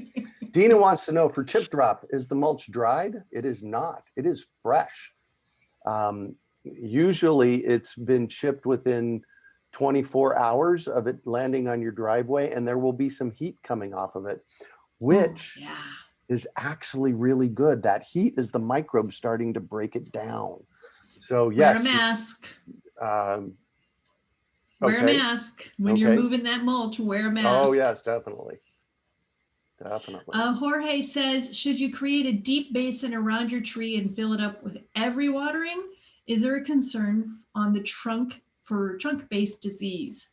Dina wants to know, for chip drop, is the mulch dried? It is not. It is fresh. Usually it's been chipped within 24 hours of it landing on your driveway, and there will be some heat coming off of it, which Oh, yeah. is actually really good. That heat is the microbes starting to break it down. So Wear a yes. mask. Um, Wear a okay. mask. When you're moving that mulch, wear a mask. Oh yes, definitely. Definitely. Jorge says, should you create a deep basin around your tree and fill it up with every watering? Is there a concern on the trunk for trunk-based disease?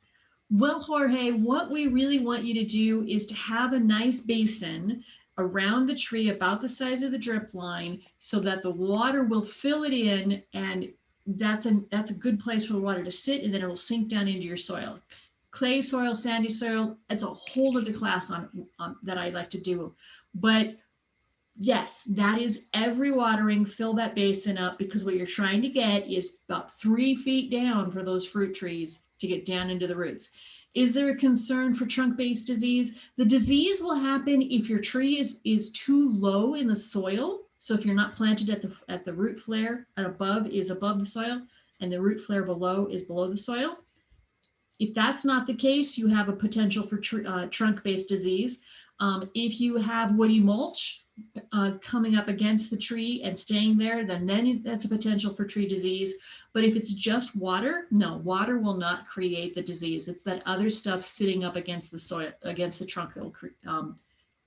Well, Jorge, what we really want you to do is to have a nice basin around the tree about the size of the drip line so that the water will fill it in, and that's a good place for the water to sit, and then it will sink down into your soil. Clay soil, sandy soil, it's a whole other class on that I like to do. But yes, that is every watering, fill that basin up, because what you're trying to get is about 3 feet down for those fruit trees to get down into the roots. Is there a concern for trunk-based disease? The disease will happen if your tree is too low in the soil. So if you're not planted at the root flare and above the soil, and the root flare below is below the soil. If that's not the case, you have a potential for trunk-based disease. If you have woody mulch coming up against the tree and staying there, then that's a potential for tree disease. But if it's just water, no, water will not create the disease. It's that other stuff sitting up against the soil, against the trunk, that will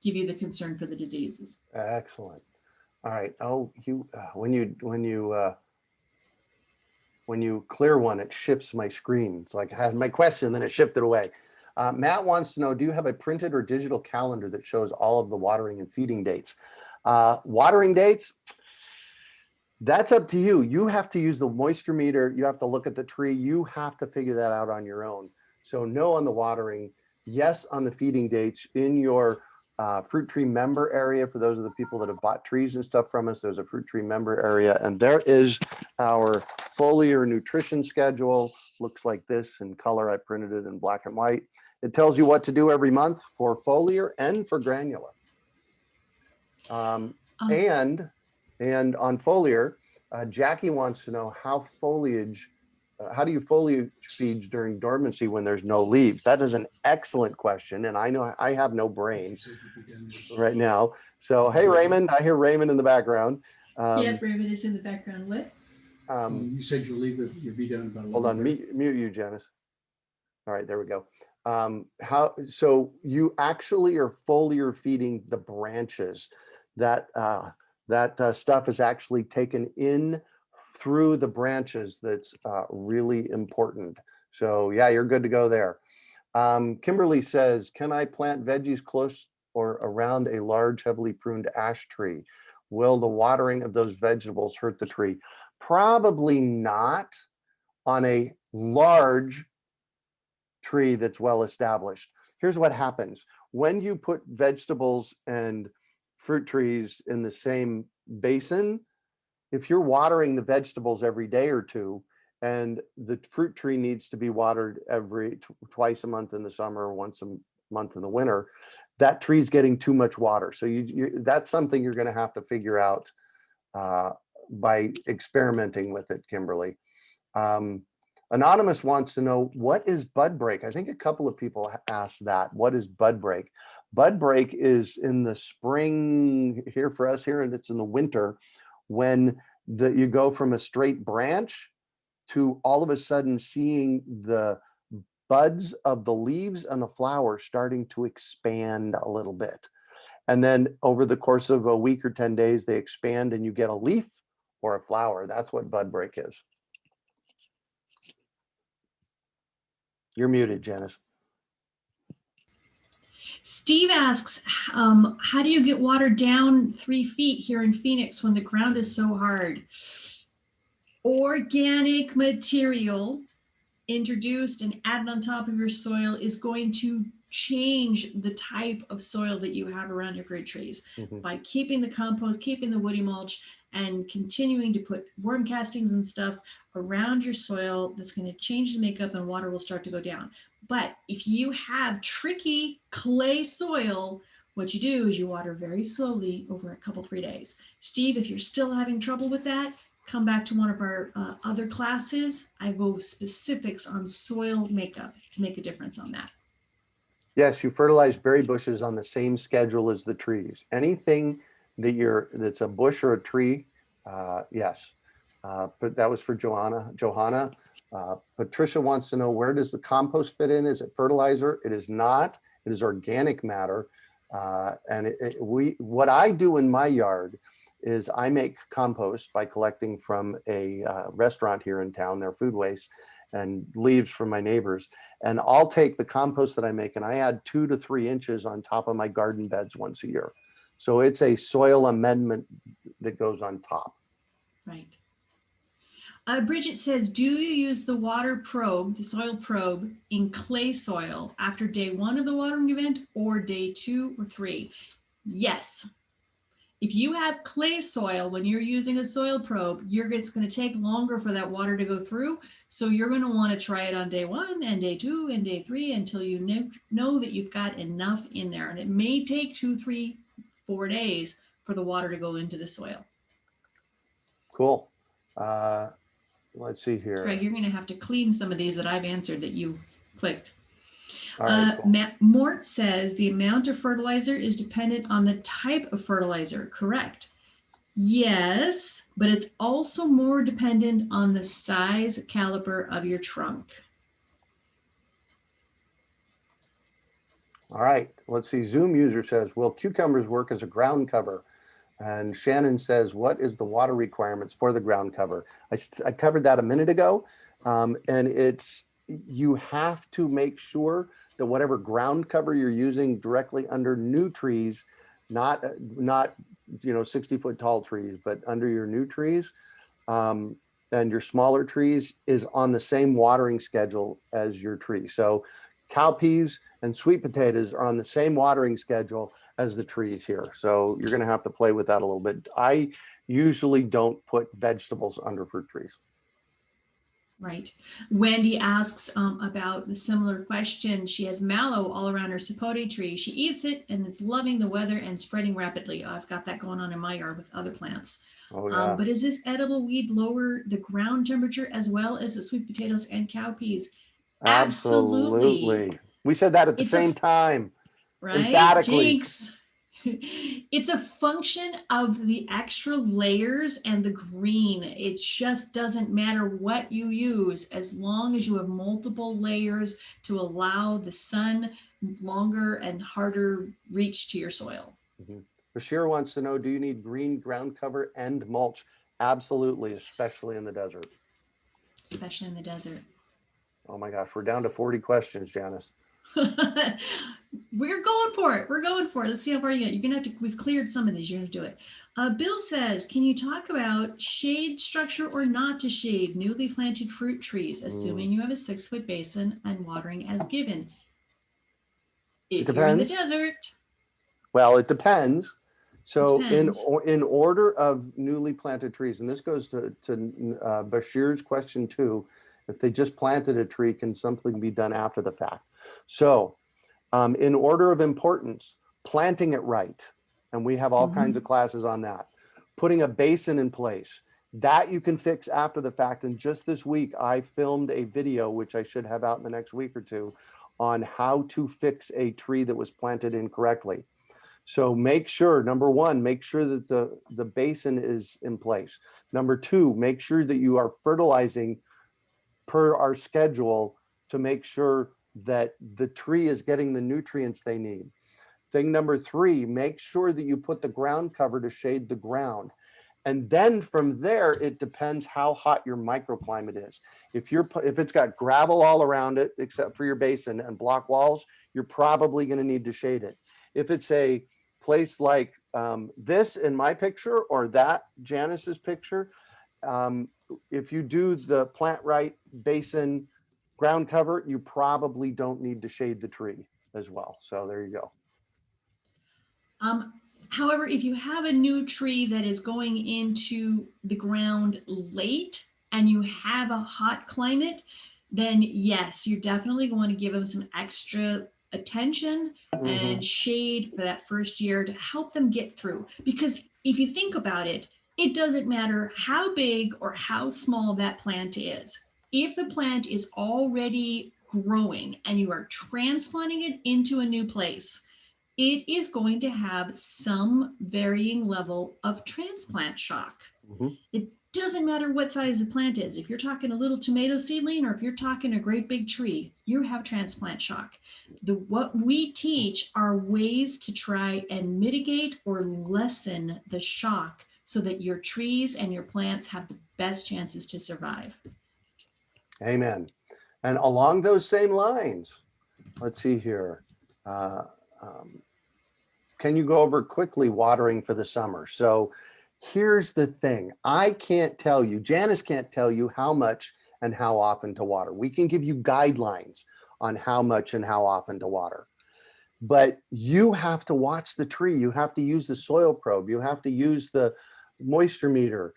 give you the concern for the diseases. Excellent. All right. Oh, when you clear one, it shifts my screen. It's like I had my question, then it shifted away. Matt wants to know, do you have a printed or digital calendar that shows all of the watering and feeding dates? Watering dates, that's up to you. You have to use the moisture meter. You have to look at the tree. You have to figure that out on your own. So no on the watering, yes on the feeding dates. In your fruit tree member area, for those of the people that have bought trees and stuff from us, there's a fruit tree member area, and there is our foliar nutrition schedule. Looks like this in color. I printed it in black and white. It tells you what to do every month for foliar and for granular. And on foliar, Jackie wants to know how do you foliage feed during dormancy when there's no leaves? That is an excellent question, and I know I have no brain right now. So hey, Raymond, I hear Raymond in the background. Yep, Raymond is in the background. What? You said you'll be done about 11. Hold on, mute you, Janice. All right, there we go. So you actually are foliar feeding the branches. That stuff is actually taken in through the branches. That's really important. So yeah, you're good to go there. Kimberly says, can I plant veggies close or around a large, heavily pruned ash tree? Will the watering of those vegetables hurt the tree? Probably not on a large tree that's well established. Here's what happens. When you put vegetables and fruit trees in the same basin, if you're watering the vegetables every day or two, and the fruit tree needs to be watered twice a month in the summer, once a month in the winter, that tree's getting too much water. So that's something you're going to have to figure out by experimenting with it, Kimberly. Anonymous wants to know, what is bud break? I think a couple of people asked that. What is bud break? Bud break is in the spring here for us here, and it's in the winter when you go from a straight branch to all of a sudden seeing the buds of the leaves and the flowers starting to expand a little bit. And then over the course of a week or 10 days, they expand and you get a leaf or a flower. That's what bud break is. You're muted, Janice. Steve asks, how do you get water down 3 feet here in Phoenix when the ground is so hard? Organic material introduced and added on top of your soil is going to change the type of soil that you have around your fruit trees. By keeping the compost, keeping the woody mulch, and continuing to put worm castings and stuff around your soil, that's going to change the makeup and water will start to go down. But if you have tricky clay soil, what you do is you water very slowly over a couple, 3 days. Steve, if you're still having trouble with that, come back to one of our other classes. I go specifics on soil makeup to make a difference on that. Yes, you fertilize berry bushes on the same schedule as the trees. Anything that's a bush or a tree, yes. But that was for Johanna. Patricia wants to know, where does the compost fit in? Is it fertilizer? It is not. It is organic matter. And what I do in my yard is I make compost by collecting from a restaurant here in town, their food waste and leaves from my neighbors. And I'll take the compost that I make and I add 2 to 3 inches on top of my garden beds once a year. So it's a soil amendment that goes on top. Right. Bridget says, do you use the water probe, the soil probe, in clay soil after day 1 of the watering event or day 2 or 3? Yes. If you have clay soil, when you're using a soil probe, it's going to take longer for that water to go through. So you're going to want to try it on day 1 and day 2 and day 3 until you know that you've got enough in there. And it may take 2, 3, 4 days for the water to go into the soil. Cool. Let's see here. Greg, you're going to have to clean some of these that I've answered that you clicked. All right, cool. Mort says the amount of fertilizer is dependent on the type of fertilizer. Correct. Yes, but it's also more dependent on the size caliber of your trunk. All right, let's see. Zoom user says, will cucumbers work as a ground cover? And Shannon says, what is the water requirements for the ground cover? I covered that a minute ago. And you have to make sure that whatever ground cover you're using directly under new trees, not 60-foot tall trees, but under your new trees and your smaller trees is on the same watering schedule as your tree. So cowpeas and sweet potatoes are on the same watering schedule as the trees here. So you're going to have to play with that a little bit. I usually don't put vegetables under fruit trees. Right. Wendy asks about the similar question. She has mallow all around her sapote tree. She eats it and it's loving the weather and spreading rapidly. I've got that going on in my yard with other plants. Oh, yeah. But is this edible weed lower the ground temperature as well as the sweet potatoes and cowpeas? Absolutely. We said that at the same time. Right? Emphatically. Jinx. It's a function of the extra layers and the green. It just doesn't matter what you use as long as you have multiple layers to allow the sun longer and harder reach to your soil. Bashir wants to know, do you need green ground cover and mulch? Absolutely, especially in the desert. Especially in the desert. Oh my gosh, we're down to 40 questions, Janice. We're going for it. We're going for it. Let's see how far you get. You're going to have to, we've cleared some of these. You're going to do it. Bill says, can you talk about shade structure or not to shade newly planted fruit trees, assuming you have a 6-foot basin and watering as given? If you're in the desert. Well, it depends. So in order of newly planted trees, and this goes to Bashir's question too, if they just planted a tree, can something be done after the fact? So in order of importance, planting it right. And we have all kinds of classes on that. Putting a basin in place, that you can fix after the fact. And just this week, I filmed a video, which I should have out in the next week or two, on how to fix a tree that was planted incorrectly. So make sure, number one, make sure that the basin is in place. Number two, make sure that you are fertilizing per our schedule to make sure that the tree is getting the nutrients they need. Thing number three, make sure that you put the ground cover to shade the ground. And then from there, it depends how hot your microclimate is. If it's got gravel all around it, except for your basin and block walls, you're probably going to need to shade it. If it's a place like this in my picture or that Janice's picture, if you do the plant right basin ground cover, you probably don't need to shade the tree as well. So there you go. However, if you have a new tree that is going into the ground late and you have a hot climate, then yes, you're definitely going to give them some extra attention and shade for that first year to help them get through. Because if you think about it, it doesn't matter how big or how small that plant is. If the plant is already growing and you are transplanting it into a new place, it is going to have some varying level of transplant shock. It doesn't matter what size the plant is. If you're talking a little tomato seedling or if you're talking a great big tree, you have transplant shock. What we teach are ways to try and mitigate or lessen the shock so that your trees and your plants have the best chances to survive. Amen. And along those same lines, let's see here. Can you go over quickly watering for the summer? So here's the thing. I can't tell you, Janice can't tell you how much and how often to water. We can give you guidelines on how much and how often to water. But you have to watch the tree. You have to use the soil probe. You have to use the moisture meter.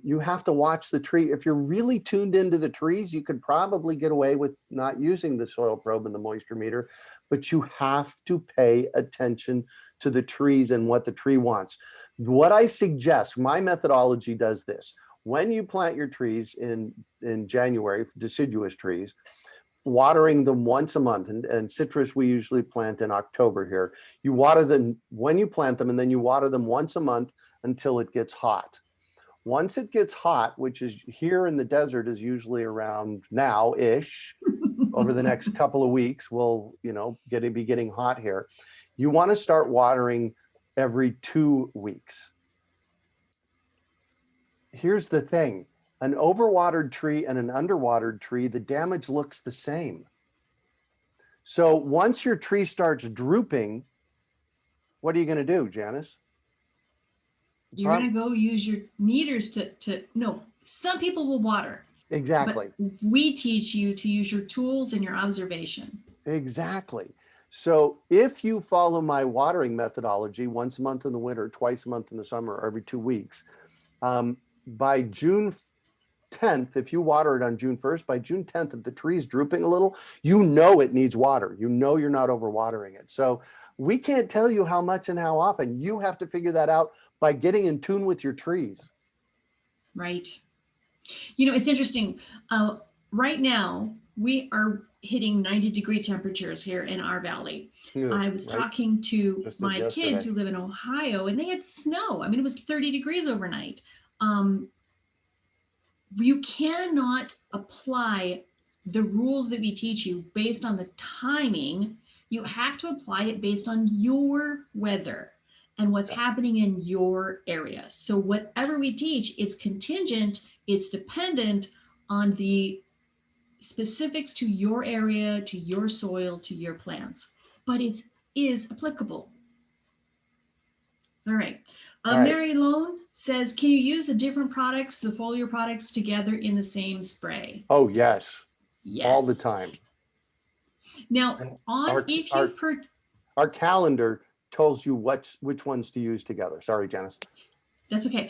You have to watch the tree. If you're really tuned into the trees, you could probably get away with not using the soil probe and the moisture meter, but you have to pay attention to the trees and what the tree wants. What I suggest, my methodology does this. When you plant your trees in January, deciduous trees, watering them once a month, and citrus we usually plant in October here. You water them when you plant them, and then you water them once a month until it gets hot. Once it gets hot, which is here in the desert is usually around now-ish, over the next couple of weeks, we'll be getting hot here. You want to start watering every 2 weeks. Here's the thing. An overwatered tree and an underwatered tree, the damage looks the same. So once your tree starts drooping, what are you going to do, Janice? You're going to go use your meters no, some people will water. Exactly. But we teach you to use your tools and your observation. Exactly. So if you follow my watering methodology, once a month in the winter, twice a month in the summer, or every 2 weeks, by June 10th, if you water it on June 1st, by June 10th, if the tree's drooping a little, you know it needs water. You know you're not overwatering it. So we can't tell you how much and how often. You have to figure that out by getting in tune with your trees. Right. It's interesting. Right now, we are hitting 90-degree temperatures here in our valley. Yeah, I was talking to my kids who live in Ohio, and they had snow. I mean, it was 30 degrees overnight. You cannot apply the rules that we teach you based on the timing. You have to apply it based on your weather and what's happening in your area. So whatever we teach, it's contingent, it's dependent on the specifics to your area, to your soil, to your plants, but it is applicable. All right. Mary Lone says, can you use the different products, the foliar products together in the same spray? Oh, yes. Yes. All the time. Now, our calendar tells you which ones to use together. Sorry, Janice. That's okay.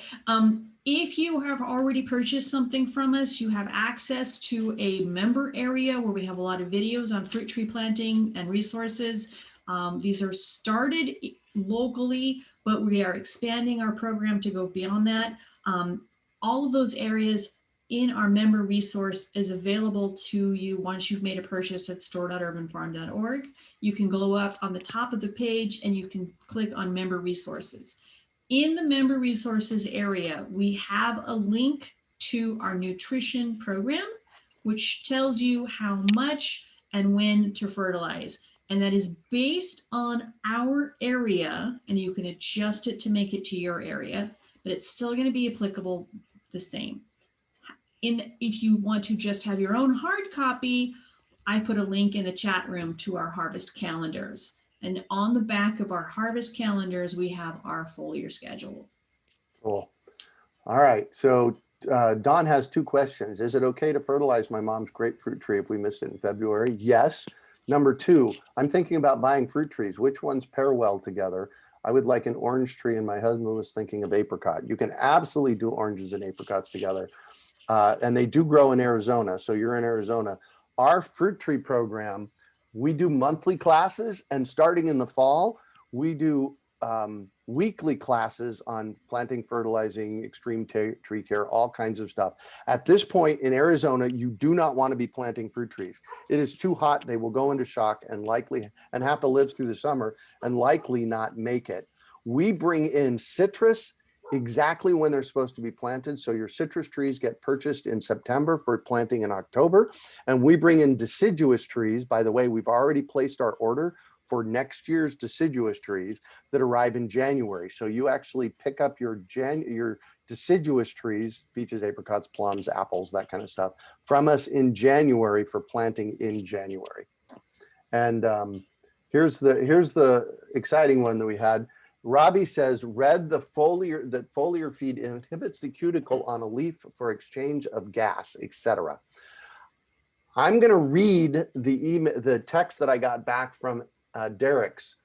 If you have already purchased something from us, you have access to a member area where we have a lot of videos on fruit tree planting and resources. These are started locally, but we are expanding our program to go beyond that. All of those areas in our member resource is available to you once you've made a purchase at store.urbanfarm.org. You can go up on the top of the page and you can click on member resources. In the member resources area, we have a link to our nutrition program, which tells you how much and when to fertilize. And that is based on our area, and you can adjust it to make it to your area, but it's still going to be applicable the same. If you want to just have your own hard copy, I put a link in the chat room to our harvest calendars. And on the back of our harvest calendars, we have our foliar schedules. Cool. All right. So Don has 2 questions. Is it okay to fertilize my mom's grapefruit tree if we miss it in February? Yes. Number 2, I'm thinking about buying fruit trees. Which ones pair well together? I would like an orange tree, and my husband was thinking of apricot. You can absolutely do oranges and apricots together. And they do grow in Arizona. So you're in Arizona. Our fruit tree program, we do monthly classes, and starting in the fall, we do weekly classes on planting, fertilizing, extreme tree care, all kinds of stuff. At this point in Arizona, you do not want to be planting fruit trees. It is too hot. They will go into shock and have to live through the summer and likely not make it. We bring in citrus exactly when they're supposed to be planted. So your citrus trees get purchased in September for planting in October. And we bring in deciduous trees. By the way, we've already placed our order for next year's deciduous trees that arrive in January. So you actually pick up your deciduous trees, peaches, apricots, plums, apples, that kind of stuff, from us in January for planting in January. And here's the exciting one that we had. Robbie says, read that foliar feed inhibits the cuticle on a leaf for exchange of gas, etc. I'm going to read the text that I got back from Derek's.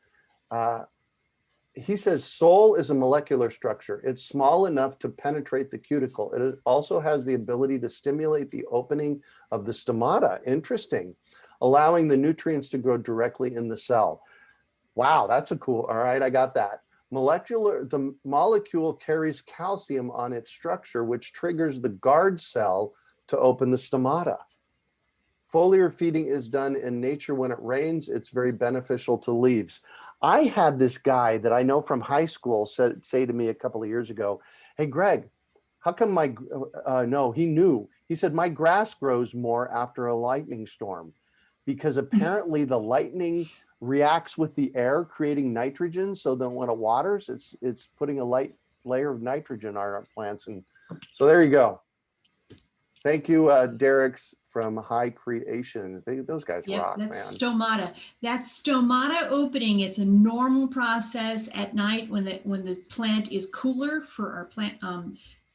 He says, Sol is a molecular structure. It's small enough to penetrate the cuticle. It also has the ability to stimulate the opening of the stomata. Interesting. Allowing the nutrients to grow directly in the cell. Wow, that's a cool. All right, I got that. The molecule carries calcium on its structure, which triggers the guard cell to open the stomata. Foliar feeding is done in nature when it rains. It's very beneficial to leaves. I had this guy that I know from high school say to me a couple of years ago, hey, Greg, how come no, he knew. He said, my grass grows more after a lightning storm because apparently the lightning reacts with the air, creating nitrogen. So then when it waters, it's putting a light layer of nitrogen on our plants. And so there you go. Thank you, Derek's from High Creations. Those guys rock, man. That's stomata. That's stomata opening. It's a normal process at night when the plant is cooler for our plant.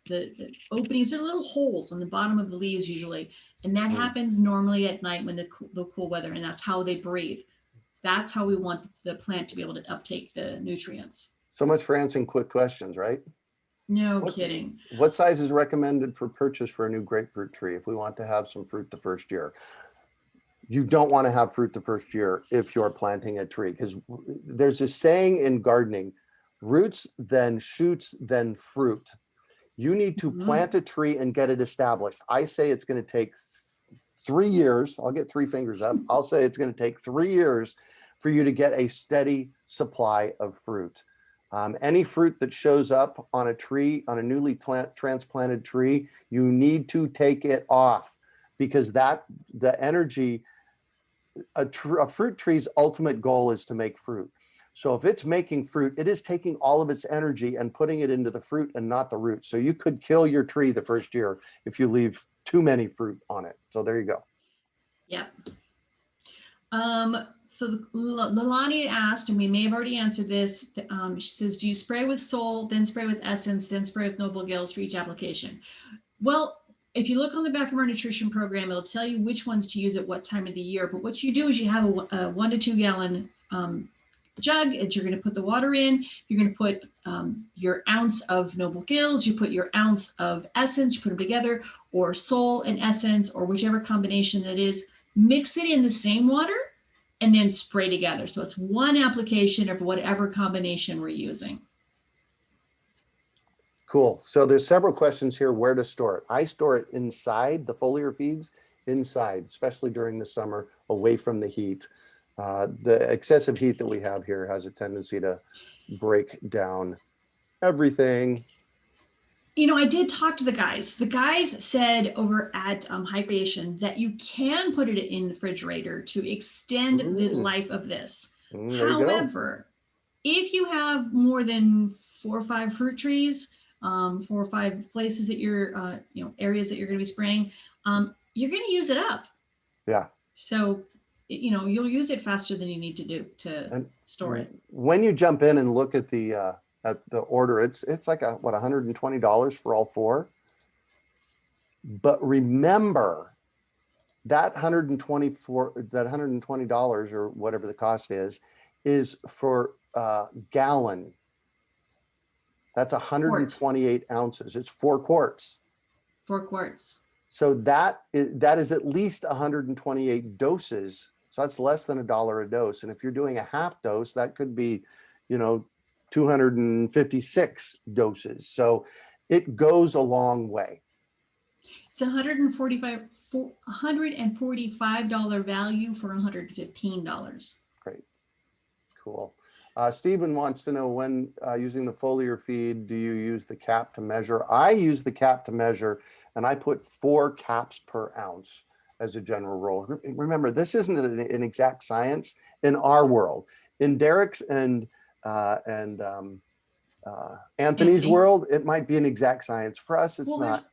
The openings are little holes on the bottom of the leaves usually, and that happens normally at night when the cool weather, and that's how they breathe. That's how we want the plant to be able to uptake the nutrients. So much for answering quick questions, right? No kidding. What size is recommended for purchase for a new grapefruit tree if we want to have some fruit the first year? You don't want to have fruit the first year if you're planting a tree, because there's a saying in gardening, roots, then shoots, then fruit. You need to plant a tree and get it established. I say it's going to take 3 years. I'll get 3 fingers up. I'll say it's going to take 3 years for you to get a steady supply of fruit. Any fruit that shows up on a tree, on a newly transplanted tree, you need to take it off, because the energy, a fruit tree's ultimate goal is to make fruit. So if it's making fruit, it is taking all of its energy and putting it into the fruit and not the root. So you could kill your tree the first year if you leave too many fruit on it. So there you go. Yep. So Lalani asked, and we may have already answered this. She says, do you spray with Sol, then spray with Essence, then spray with Noble Gills for each application? Well, if you look on the back of our nutrition program, it'll tell you which ones to use at what time of the year. But what you do is you have a 1 to 2 gallon jug, and you're going to put the water in. You're going to put your ounce of Noble Gills, you put your ounce of Essence, you put them together, or Sol and Essence, or whichever combination that is. Mix it in the same water and then spray together. So it's one application of whatever combination we're using. Cool. So there's several questions here where to store it. I store it inside the foliar feeds, inside, especially during the summer, away from the heat. The excessive heat that we have here has a tendency to break down everything. You know, I did talk to the guys. The guys said over at High Creation that you can put it in the refrigerator to extend the life of this. However, if you have more than 4 or 5 fruit trees, 4 or 5 places that you're, areas that you're going to be spraying, you're going to use it up. Yeah. So, you'll use it faster than you need to do to store it. When you jump in and look at the order, it's like $120 for all 4. But remember that $120 or whatever the cost is for gallon. That's 128 ounces. It's 4 quarts. 4 quarts. So that is at least 128 doses. So that's less than $1 a dose. And if you're doing a half dose, that could be, 256 doses. So it goes a long way. It's $145 value for $115. Great. Cool. Stephen wants to know, when using the foliar feed, do you use the cap to measure? I use the cap to measure, and I put 4 caps per ounce as a general rule. Remember, this isn't an exact science in our world. In Derek's and Anthony's world, it might be an exact science. For us, it's not.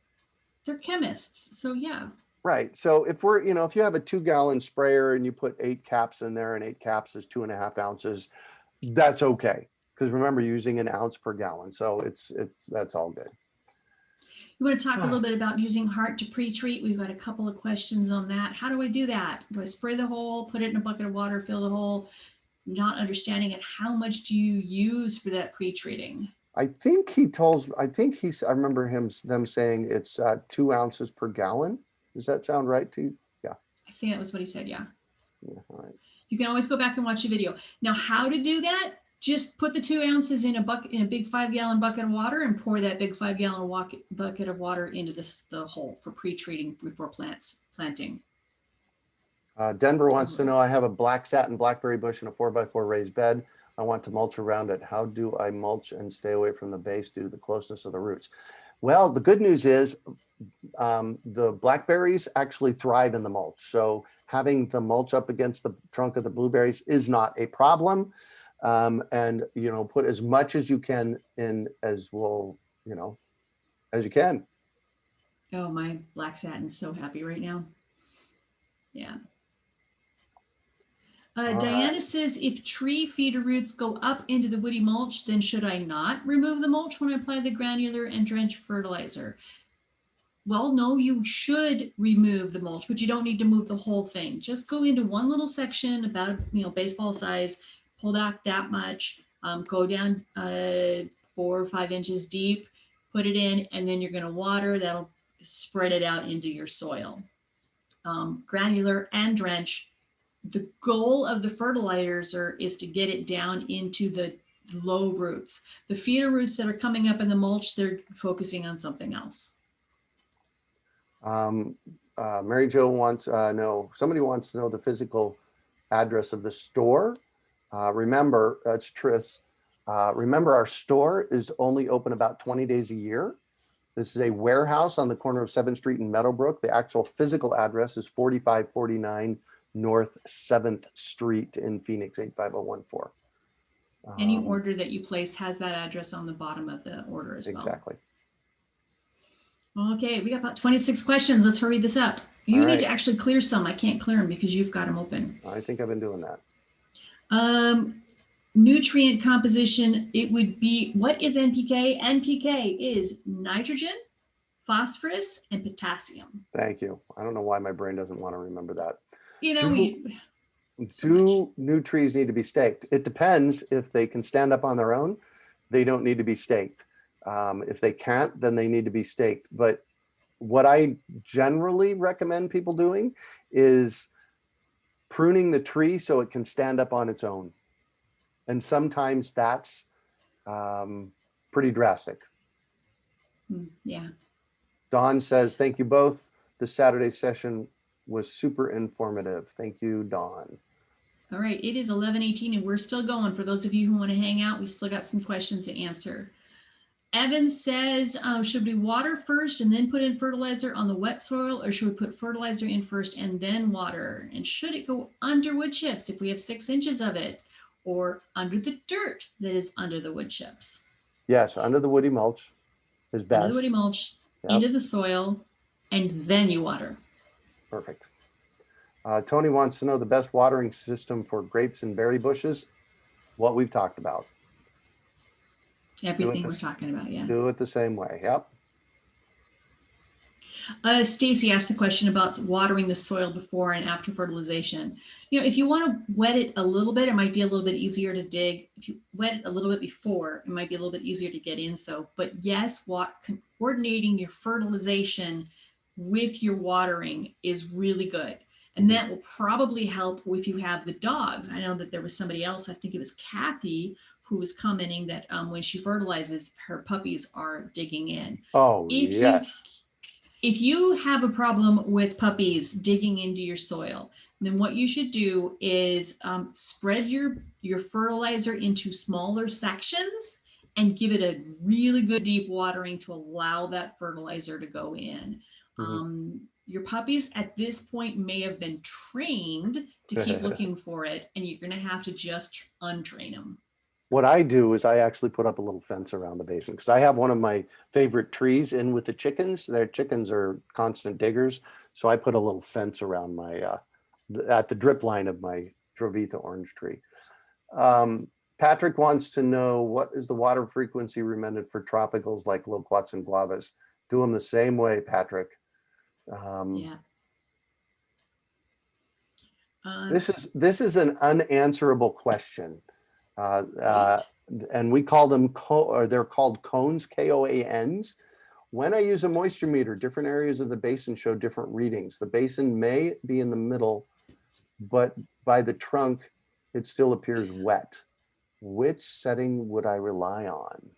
They're chemists, so yeah. Right. So if if you have a 2-gallon sprayer and you put 8 caps in there, and 8 caps is 2.5 ounces, that's okay. Because remember, you're using an ounce per gallon. So that's all good. You want to talk a little bit about using heart to pre-treat? We've got a couple of questions on that. How do I do that? Do I spray the hole, put it in a bucket of water, fill the hole? Not understanding it. How much do you use for that pre-treating? I remember them saying it's 2 ounces per gallon. Does that sound right to you? Yeah. I think that was what he said. Yeah. All right. You can always go back and watch the video. Now, how to do that? Just put the 2 ounces in a big 5-gallon bucket of water and pour that big 5-gallon bucket of water into the hole for pre-treating before planting. Denver wants to know, I have a black satin blackberry bush in a 4x4 raised bed. I want to mulch around it. How do I mulch and stay away from the base due to the closeness of the roots? Well, the good news is the blackberries actually thrive in the mulch. So having the mulch up against the trunk of the blueberries is not a problem. And, put as much as you can in as you can. Oh, my black satin's so happy right now. Yeah. Diana says, if tree feeder roots go up into the woody mulch, then should I not remove the mulch when I apply the granular and drench fertilizer? Well, no, you should remove the mulch, but you don't need to move the whole thing. Just go into one little section about, baseball size, pull back that much, go down 4 or 5 inches deep, put it in, and then you're going to water. That'll spread it out into your soil. Granular and drench. The goal of the fertilizer is to get it down into the low roots. The feeder roots that are coming up in the mulch, they're focusing on something else. Mary Jo wants somebody wants to know the physical address of the store. Remember, that's Tris. Remember, our store is only open about 20 days a year. This is a warehouse on the corner of 7th Street and Meadowbrook. The actual physical address is 4549 North 7th Street in Phoenix, 85014. Any order that you place has that address on the bottom of the order as well. Exactly. Okay, we got about 26 questions. Let's hurry this up. You need to actually clear some. I can't clear them because you've got them open. I think I've been doing that. Nutrient composition, it would be, what is NPK? NPK is nitrogen, phosphorus, and potassium. Thank you. I don't know why my brain doesn't want to remember that. Do new trees need to be staked? It depends. If they can stand up on their own, they don't need to be staked. If they can't, then they need to be staked. But what I generally recommend people doing is pruning the tree so it can stand up on its own. And sometimes that's pretty drastic. Yeah. Dawn says, thank you both. The Saturday session was super informative. Thank you, Dawn. All right, it is 11:18 and we're still going. For those of you who want to hang out, we still got some questions to answer. Evan says, should we water first and then put in fertilizer on the wet soil, or should we put fertilizer in first and then water? And should it go under wood chips if we have 6 inches of it, or under the dirt that is under the wood chips? Yes, under the woody mulch. is Under best. the woody mulch, into the soil, and then you water. Perfect. Tony wants to know the best watering system for grapes and berry bushes. What we've talked about. Everything we're talking about, yeah. Do it the same way. Yep. Stacy asked the question about watering the soil before and after fertilization. You know, if you want to wet it a little bit, it might be a little bit easier to dig. If you wet it a little bit before, it might be a little bit easier to get in. So, but yes, coordinating your fertilization with your watering is really good. And that will probably help if you have the dogs. I know that there was somebody else, I think it was Kathy, who was commenting that when she fertilizes, her puppies are digging in. Oh, yes. If you have a problem with puppies digging into your soil, then what you should do is spread your fertilizer into smaller sections and give it a really good deep watering to allow that fertilizer to go in. Your puppies at this point may have been trained to keep looking for it, and you're going to have to just untrain them. What I do is I actually put up a little fence around the basin because I have one of my favorite trees in with the chickens. Their chickens are constant diggers. So I put a little fence around my, at the drip line of my Drovita orange tree. Patrick wants to know, what is the water frequency recommended for tropicals like loquats and guavas? Do them the same way, Patrick. Yeah. This is an unanswerable question. And we call them, or they're called cones, KOANs. When I use a moisture meter, different areas of the basin show different readings. The basin may be in the middle, but by the trunk, it still appears wet. Which setting would I rely on?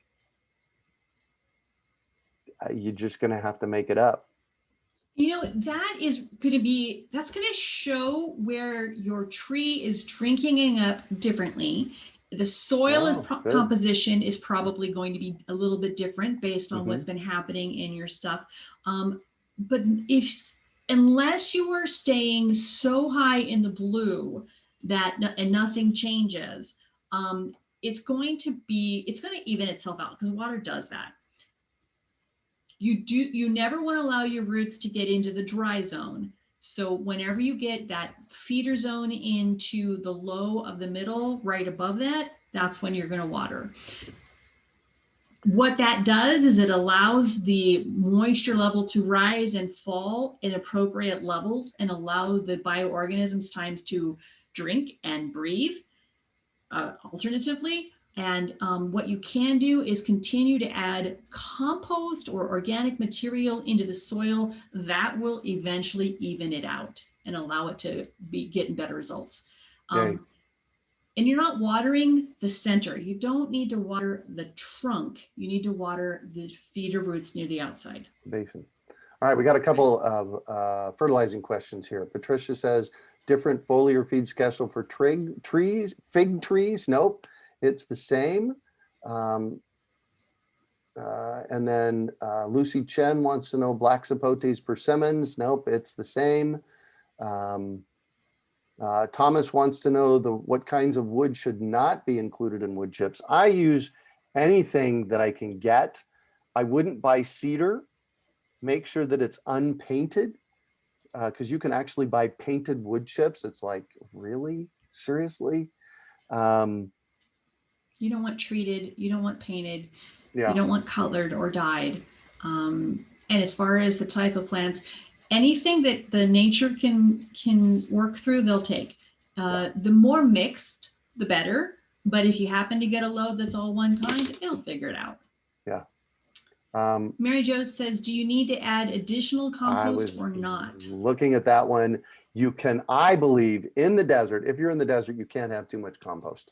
You're just going to have to make it up. You know, that's going to show where your tree is drinking up differently. The soil composition is probably going to be a little bit different based on what's been happening in your stuff. But unless you are staying so high in the blue that and nothing changes, it's going to even itself out because water does that. You never want to allow your roots to get into the dry zone. So whenever you get that feeder zone into the low of the middle, right above that, that's when you're going to water. What that does is it allows the moisture level to rise and fall in appropriate levels and allow the bioorganisms times to drink and breathe alternatively. And what you can do is continue to add compost or organic material into the soil. That will eventually even it out and allow it to be getting better results. And you're not watering the center. You don't need to water the trunk. You need to water the feeder roots near the outside. Basin. All right, we got a couple of fertilizing questions here. Patricia says, different foliar feed schedule for fig trees? Nope. It's the same. And then Lucy Chen wants to know black sapotes persimmons. Nope, it's the same. Thomas wants to know what kinds of wood should not be included in wood chips. I use anything that I can get. I wouldn't buy cedar. Make sure that it's unpainted because you can actually buy painted wood chips. It's like, really? Seriously? You don't want treated, you don't want painted, you don't want colored or dyed. And as far as the type of plants, anything that the nature can work through, they'll take. The more mixed, the better. But if you happen to get a load that's all one kind, it'll figure it out. Yeah. Mary Jo says, do you need to add additional compost or not? Looking at that one, you can, I believe, in the desert, if you're in the desert, you can't have too much compost.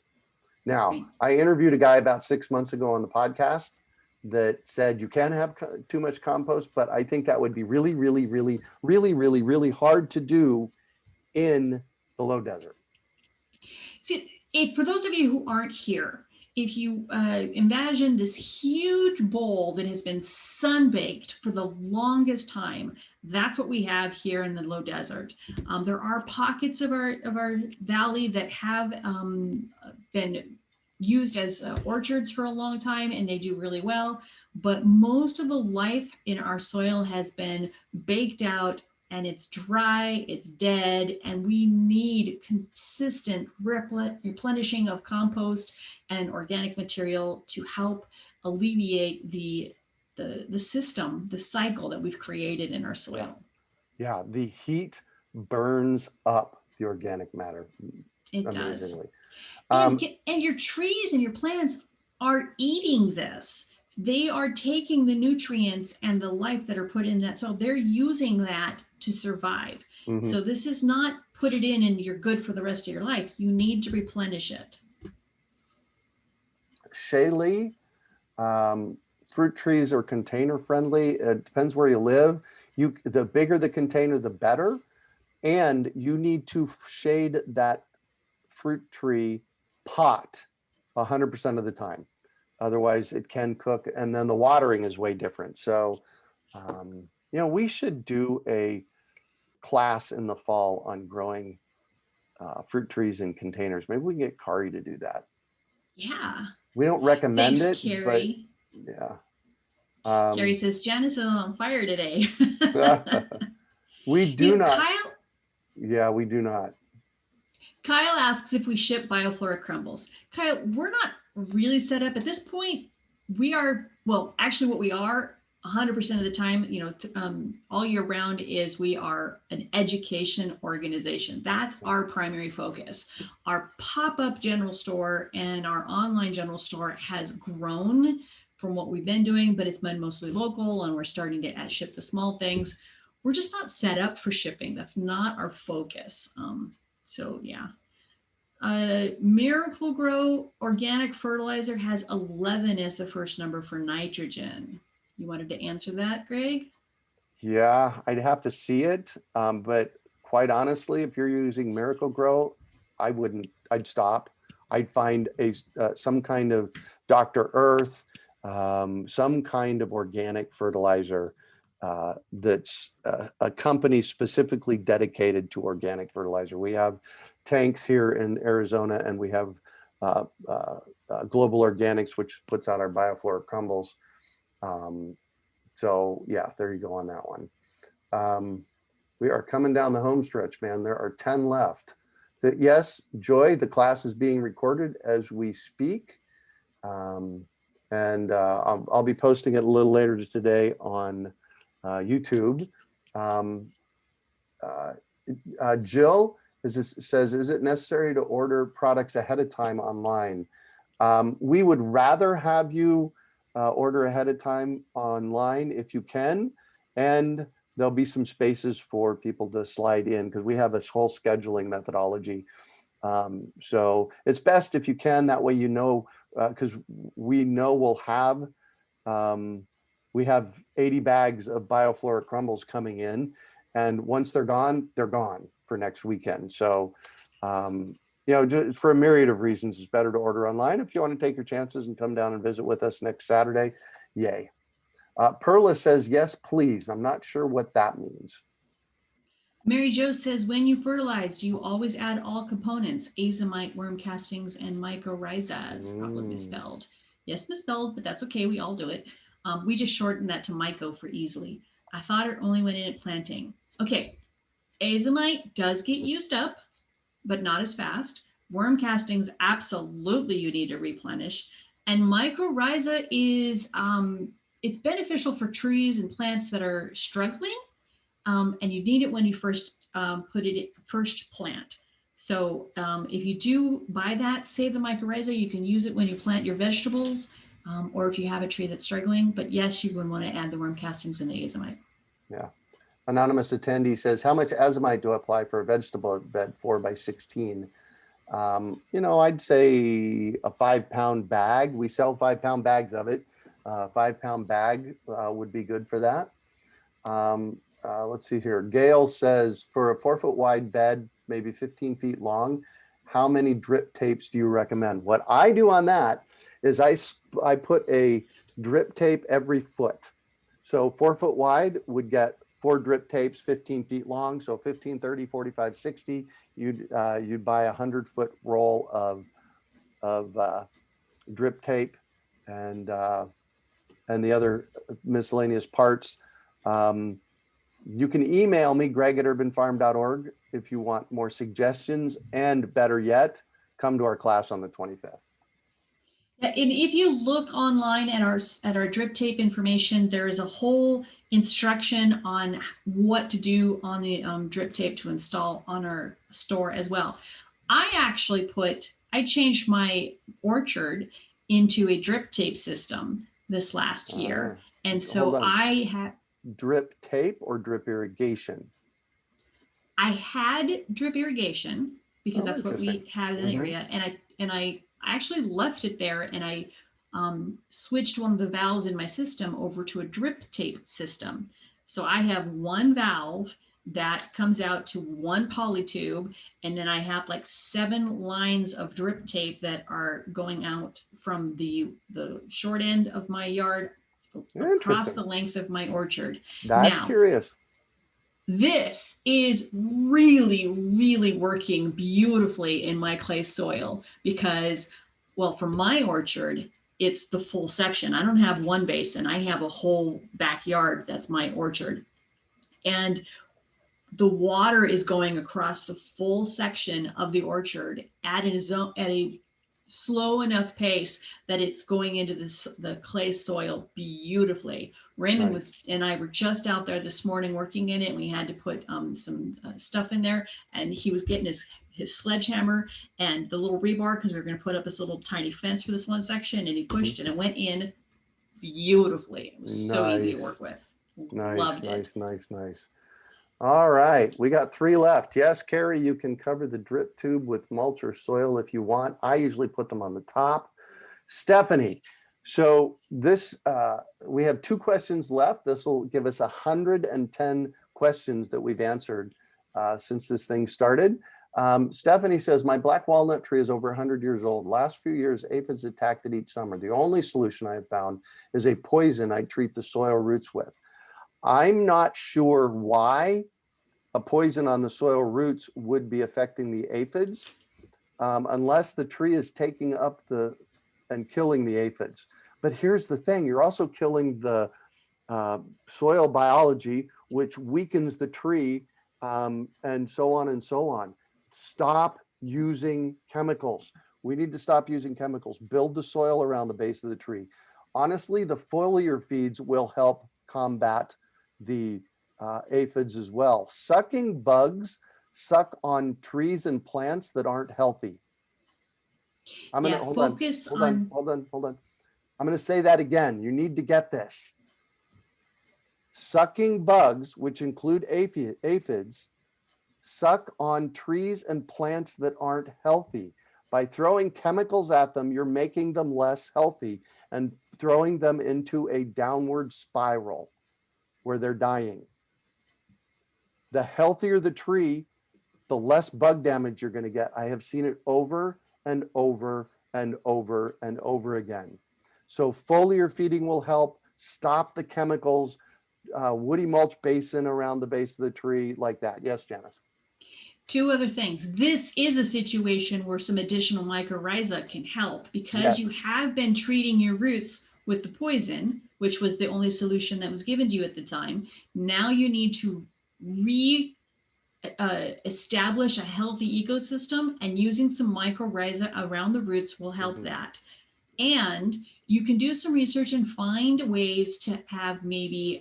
Now, I interviewed a guy about 6 months ago on the podcast that said you can have too much compost, but I think that would be really, really, really, really, really, really hard to do in the low desert. See, for those of you who aren't here, if you imagine this huge bowl that has been sun-baked for the longest time, that's what we have here in the low desert. There are pockets of our valley that have been used as orchards for a long time, and they do really well. But most of the life in our soil has been baked out, and it's dry, it's dead, and we need consistent replenishing of compost and organic material to help alleviate the system, the cycle that we've created in our soil. Yeah, the heat burns up the organic matter It does. amazingly. And your trees and your plants are eating this. They are taking the nutrients and the life that are put in that soil. They're using that to survive. Mhm. So this is not put it in and you're good for the rest of your life. You need to replenish it. Shaylee, fruit trees are container friendly. It depends where you live. The bigger the container, the better. And you need to shade that fruit tree pot 100% of the time. Otherwise it can cook, and then the watering is way different. So, we should do a class in the fall on growing fruit trees in containers. Maybe we can get Kari to do that. Yeah. We don't recommend Thanks, it, Carrie. but yeah. Carrie says, Janice is on fire today. We do not. Kyle, Yeah, we do not. Kyle asks if we ship bioflora crumbles. Kyle, we're not really set up at this point. We are, well, actually what we are 100% of the time, all year round is we are an education organization. That's our primary focus. Our pop-up general store and our online general store has grown from what we've been doing, but it's been mostly local, and we're starting to ship the small things. We're just not set up for shipping. That's not our focus. So yeah. Miracle Grow Organic Fertilizer has 11 as the first number for nitrogen. You wanted to answer that, Greg? Yeah, I'd have to see it. But quite honestly, if you're using Miracle Grow, I'd stop. I'd find some kind of Dr. Earth, some kind of organic fertilizer that's a company specifically dedicated to organic fertilizer. We have tanks here in Arizona, and we have Global Organics, which puts out our bioflora crumbles. So yeah, there you go on that one. We are coming down the home stretch, man. There are 10 left. Yes, Joy, the class is being recorded as we speak. And I'll be posting it a little later today on YouTube. Jill says, is it necessary to order products ahead of time online? We would rather have you order ahead of time online if you can, and there'll be some spaces for people to slide in because we have this whole scheduling methodology. So it's best if you can, that way because we know we have 80 bags of bioflora crumbles coming in, and once they're gone for next weekend. So just for a myriad of reasons, it's better to order online. If you want to take your chances and come down and visit with us next Saturday, yay. Perla says, yes, please. I'm not sure what that means. Mary Jo says, when you fertilize, do you always add all components, azomite, worm castings, and mycorrhiza? It's probably misspelled. Yes, misspelled, but that's okay. We all do it. We just shortened that to myco for easily. I thought it only went in at planting. Okay, azomite does get used up, but not as fast. Worm castings, absolutely you need to replenish. And mycorrhiza is, it's beneficial for trees and plants that are struggling. And you need it when you first first plant. So if you do buy that, save the mycorrhiza, you can use it when you plant your vegetables, or if you have a tree that's struggling. But yes, you would want to add the worm castings and the azomite. Yeah. Anonymous attendee says, how much azomite do I apply for a vegetable bed 4x16? I'd say a 5-pound bag. We sell 5-pound bags of it. 5-pound bag would be good for that. Let's see here. Gail says, for a 4-foot wide bed, maybe 15 feet long, how many drip tapes do you recommend? What I do on that is I put a drip tape every foot. So 4-foot wide would get 4 drip tapes, 15 feet long. So 15, 30, 45, 60, you'd buy a 100-foot roll of drip tape, and the other miscellaneous parts. You can email me, greg@urbanfarm.org, if you want more suggestions, and better yet, come to our class on the 25th. Yeah, and if you look online at our drip tape information, there is a whole instruction on what to do on the drip tape to install on our store as well. I changed my orchard into a drip tape system this last year, and so I had drip tape or drip irrigation. I had drip irrigation because that's what we had in the area, and I actually left it there, and I switched one of the valves in my system over to a drip tape system. So I have one valve that comes out to one polytube, and then I have like 7 lines of drip tape that are going out from the short end of my yard across the length of my orchard. That's curious. This is really, really working beautifully in my clay soil because, well, for my orchard, it's the full section. I don't have one basin. I have a whole backyard that's my orchard. And the water is going across the full section of the orchard at a slow enough pace that it's going into the clay soil beautifully. Raymond and I were just out there this morning working in it, and we had to put some stuff in there, and he was getting his sledgehammer and the little rebar because we were going to put up this little tiny fence for this one section, and he pushed and it went in beautifully. It was so easy to work with. Loved it. Nice. All right, we got 3 left. Yes, Carrie, you can cover the drip tube with mulch or soil if you want. I usually put them on the top. Stephanie, so this, we have 2 questions left. This will give us 110 questions that we've answered since this thing started. Stephanie says, my black walnut tree is over 100 years old. Last few years, aphids attacked it each summer. The only solution I have found is a poison I treat the soil roots with. I'm not sure why a poison on the soil roots would be affecting the aphids unless the tree is taking up and killing the aphids. But here's the thing, you're also killing the soil biology, which weakens the tree and so on and so on. Stop using chemicals. We need to stop using chemicals. Build the soil around the base of the tree. Honestly, the foliar feeds will help combat the aphids as well. Sucking bugs suck on trees and plants that aren't healthy. I'm gonna hold on. I'm gonna say that again. You need to get this. Sucking bugs, which include aphids, suck on trees and plants that aren't healthy. By throwing chemicals at them, you're making them less healthy and throwing them into a downward spiral where they're dying. The healthier the tree, the less bug damage you're going to get. I have seen it over and over and over and over again. So foliar feeding will help. Stop the chemicals, woody mulch basin around the base of the tree, like that. Yes, Janice. 2 other things. This is a situation where some additional mycorrhiza can help because you have been treating your roots with the poison, which was the only solution that was given to you at the time. Now you need to establish a healthy ecosystem, and using some mycorrhiza around the roots will help that. And you can do some research and find ways to have maybe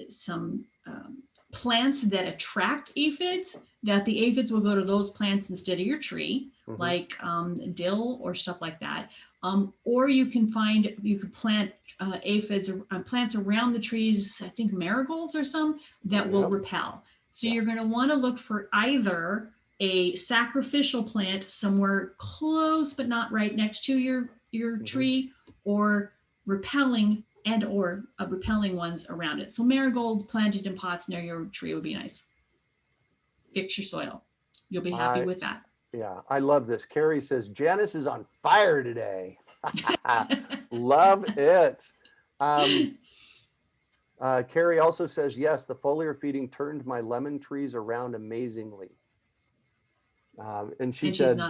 some plants that attract aphids, that the aphids will go to those plants instead of your tree, like dill or stuff like that. Or you can plant aphids, plants around the trees, I think marigolds or some, that will repel. So you're going to want to look for either a sacrificial plant somewhere close but not right next to your tree, or repelling ones around it. So marigolds planted in pots near your tree would be nice. Fix your soil. You'll be happy with that. Yeah, I love this. Carrie says, Janice is on fire today. Love it. Carrie also says, yes, the foliar feeding turned my lemon trees around amazingly. And she said,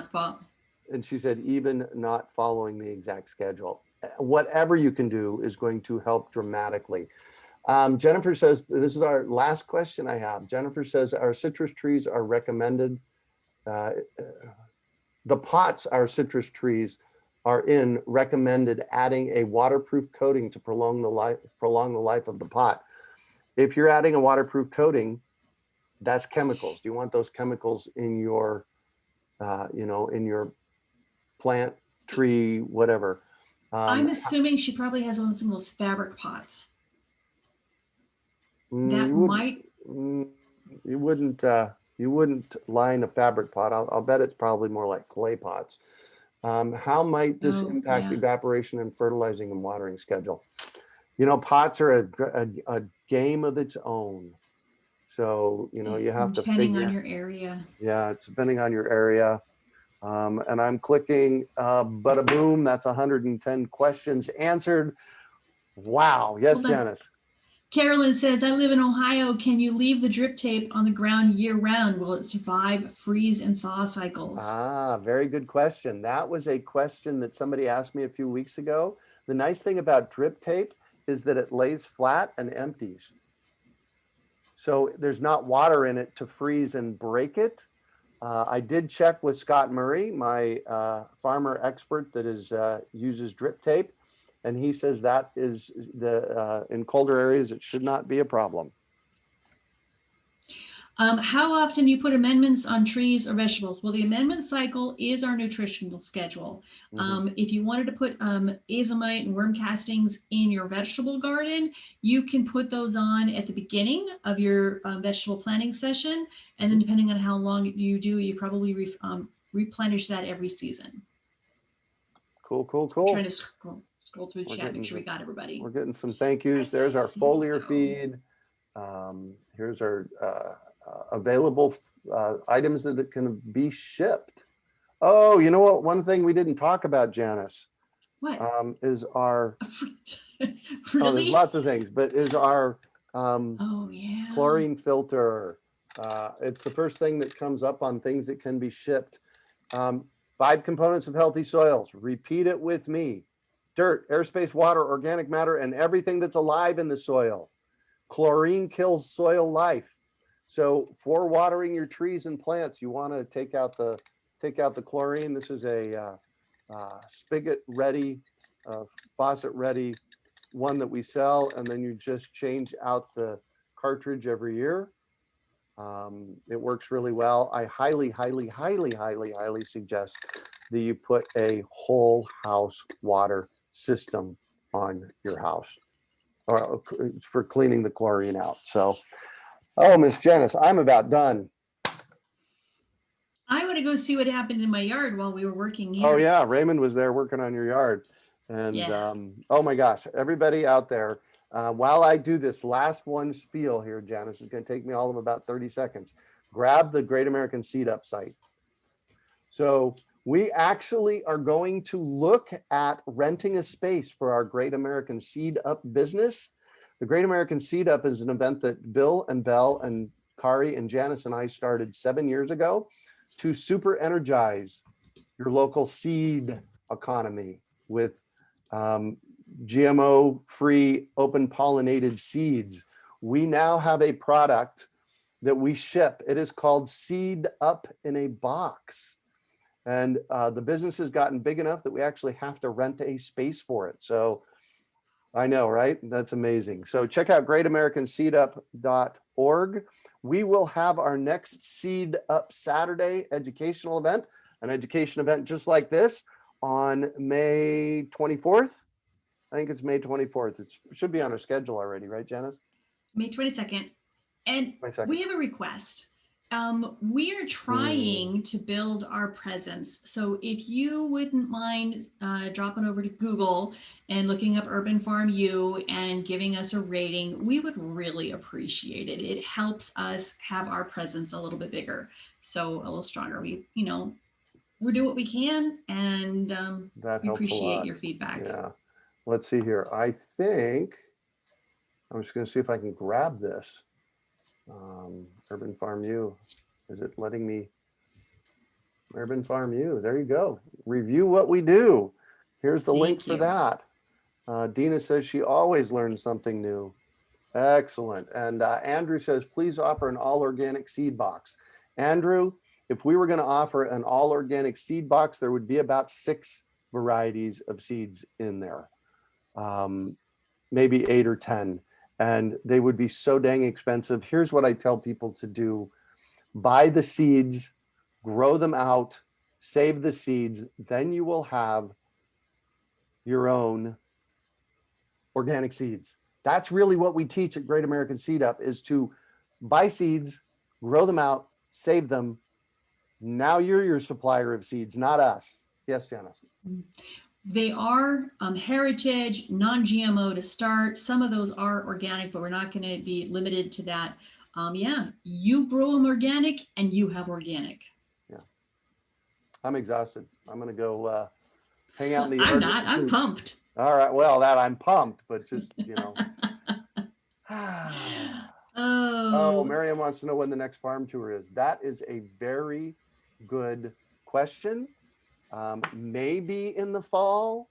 And she said, even not following the exact schedule. Whatever you can do is going to help dramatically. Jennifer says, this is our last question I have. Jennifer says, our citrus trees are recommended. The pots our citrus trees are in recommended adding a waterproof coating to prolong the life of the pot. If you're adding a waterproof coating, that's chemicals. Do you want those chemicals in your, in your plant, tree, whatever? I'm assuming she probably has on some of those fabric pots. That might. You wouldn't line a fabric pot. I'll bet it's probably more like clay pots. How might this impact evaporation and fertilizing and watering schedule? Pots are a game of its own. So, you have to depending on your area. Yeah, it's depending on your area. And I'm clicking, bada boom, that's 110 questions answered. Wow. Yes, Janice. Carolyn says, I live in Ohio. Can you leave the drip tape on the ground year round? Will it survive freeze and thaw cycles? Very good question. That was a question that somebody asked me a few weeks ago. The nice thing about drip tape is that it lays flat and empties. So there's not water in it to freeze and break it. I did check with Scott Murray, my farmer expert that uses drip tape. And he says that is in colder areas, it should not be a problem. How often do you put amendments on trees or vegetables? Well, the amendment cycle is our nutritional schedule. If you wanted to put azomite and worm castings in your vegetable garden, you can put those on at the beginning of your vegetable planting session. And then depending on how long you do, you probably replenish that every season. Cool. I'm trying to scroll through the chat, make sure we got everybody. We're getting some thank yous. There's our foliar feed. Here's our available items that can be shipped. Oh, you know what? One thing we didn't talk about, Janice. What? Is our really? Oh, there's lots of things, but is our oh yeah, chlorine filter. It's the first thing that comes up on things that can be shipped. 5 components of healthy soils. Repeat it with me. Dirt, airspace, water, organic matter, and everything that's alive in the soil. Chlorine kills soil life. So for watering your trees and plants, you want to take out the chlorine. This is a spigot ready, faucet ready one that we sell, and then you just change out the cartridge every year. It works really well. I highly suggest that you put a whole house water system on your house or for cleaning the chlorine out. So, oh, Miss Janice, I'm about done. I want to go see what happened in my yard while we were working here. Oh yeah, Raymond was there working on your yard. And oh my gosh, everybody out there, while I do this last one spiel here, Janice, it's going to take me all of about 30 seconds. Grab the Great American Seed Up site. So we actually are going to look at renting a space for our Great American Seed Up business. The Great American Seed Up is an event that Bill and Belle and Kari and Janice and I started 7 years ago to super energize your local seed economy with GMO-free, open pollinated seeds. We now have a product that we ship. It is called Seed Up in a Box. And the business has gotten big enough that we actually have to rent a space for it. So I know, right? That's amazing. So check out greatamericanseedup.org. We will have our next Seed Up Saturday educational event, an education event just like this on May 24th. I think it's May 24th. It should be on our schedule already, right, Janice? May 22nd. And 22nd. We have a request. We are trying to build our presence. So if you wouldn't mind dropping over to Google and looking up Urban Farm U and giving us a rating, we would really appreciate it. It helps us have our presence a little bit bigger, so a little stronger. We doing what we can, and we appreciate your feedback. Yeah. Let's see here. I think I'm just going to see if I can grab this. Urban Farm U, is it letting me? Urban Farm U. There you go. Review what we do. Here's the link Thank for you. that. Dina says she always learns something new. Excellent. And Andrew says, please offer an all organic seed box. Andrew, if we were going to offer an all organic seed box, there would be about 6 varieties of seeds in there, maybe 8 or 10. And they would be so dang expensive. Here's what I tell people to do. Buy the seeds, grow them out, save the seeds, then you will have your own organic seeds. That's really what we teach at Great American Seed Up, is to buy seeds, grow them out, save them. Now you're your supplier of seeds, not us. Yes, Janice. They are heritage, non-GMO to start. Some of those are organic, but we're not going to be limited to that. Yeah, you grow them organic and you have organic. Yeah. I'm exhausted. I'm going to go hang out in the I'm yard. not. I'm pumped. All right. Well, that I'm pumped, but just, you know. Oh, Miriam wants to know when the next farm tour is. That is a very good question. Maybe in the fall.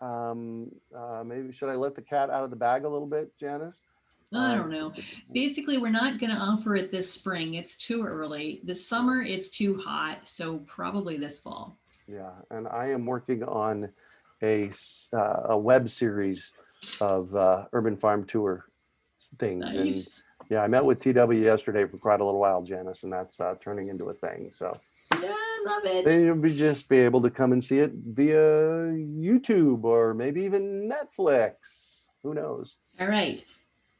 Maybe should I let the cat out of the bag a little bit, Janice? I don't know. Basically, we're not going to offer it this spring. It's too early. This summer, it's too hot. So probably this fall. Yeah, and I am working on a web series of urban farm tour things. Nice. And yeah, I met with TW yesterday for quite a little while, Janice, and that's turning into a thing. So yeah, I love it. then you'll just be able to come and see it via YouTube or maybe even Netflix. Who knows? All right.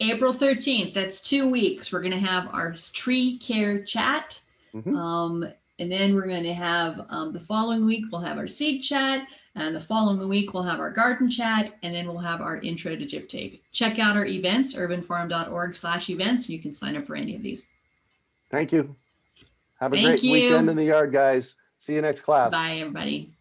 April 13th, that's 2 weeks. We're going to have our tree care chat. Mm-hmm. And then we're going to have the following week, we'll have our seed chat. And the following week, we'll have our garden chat. And then we'll have our intro to Gyp Tape. Check out our events, urbanfarm.org/events. You can sign up for any of these. Thank you. Have a great weekend in the yard, guys. See you next class. Bye, everybody.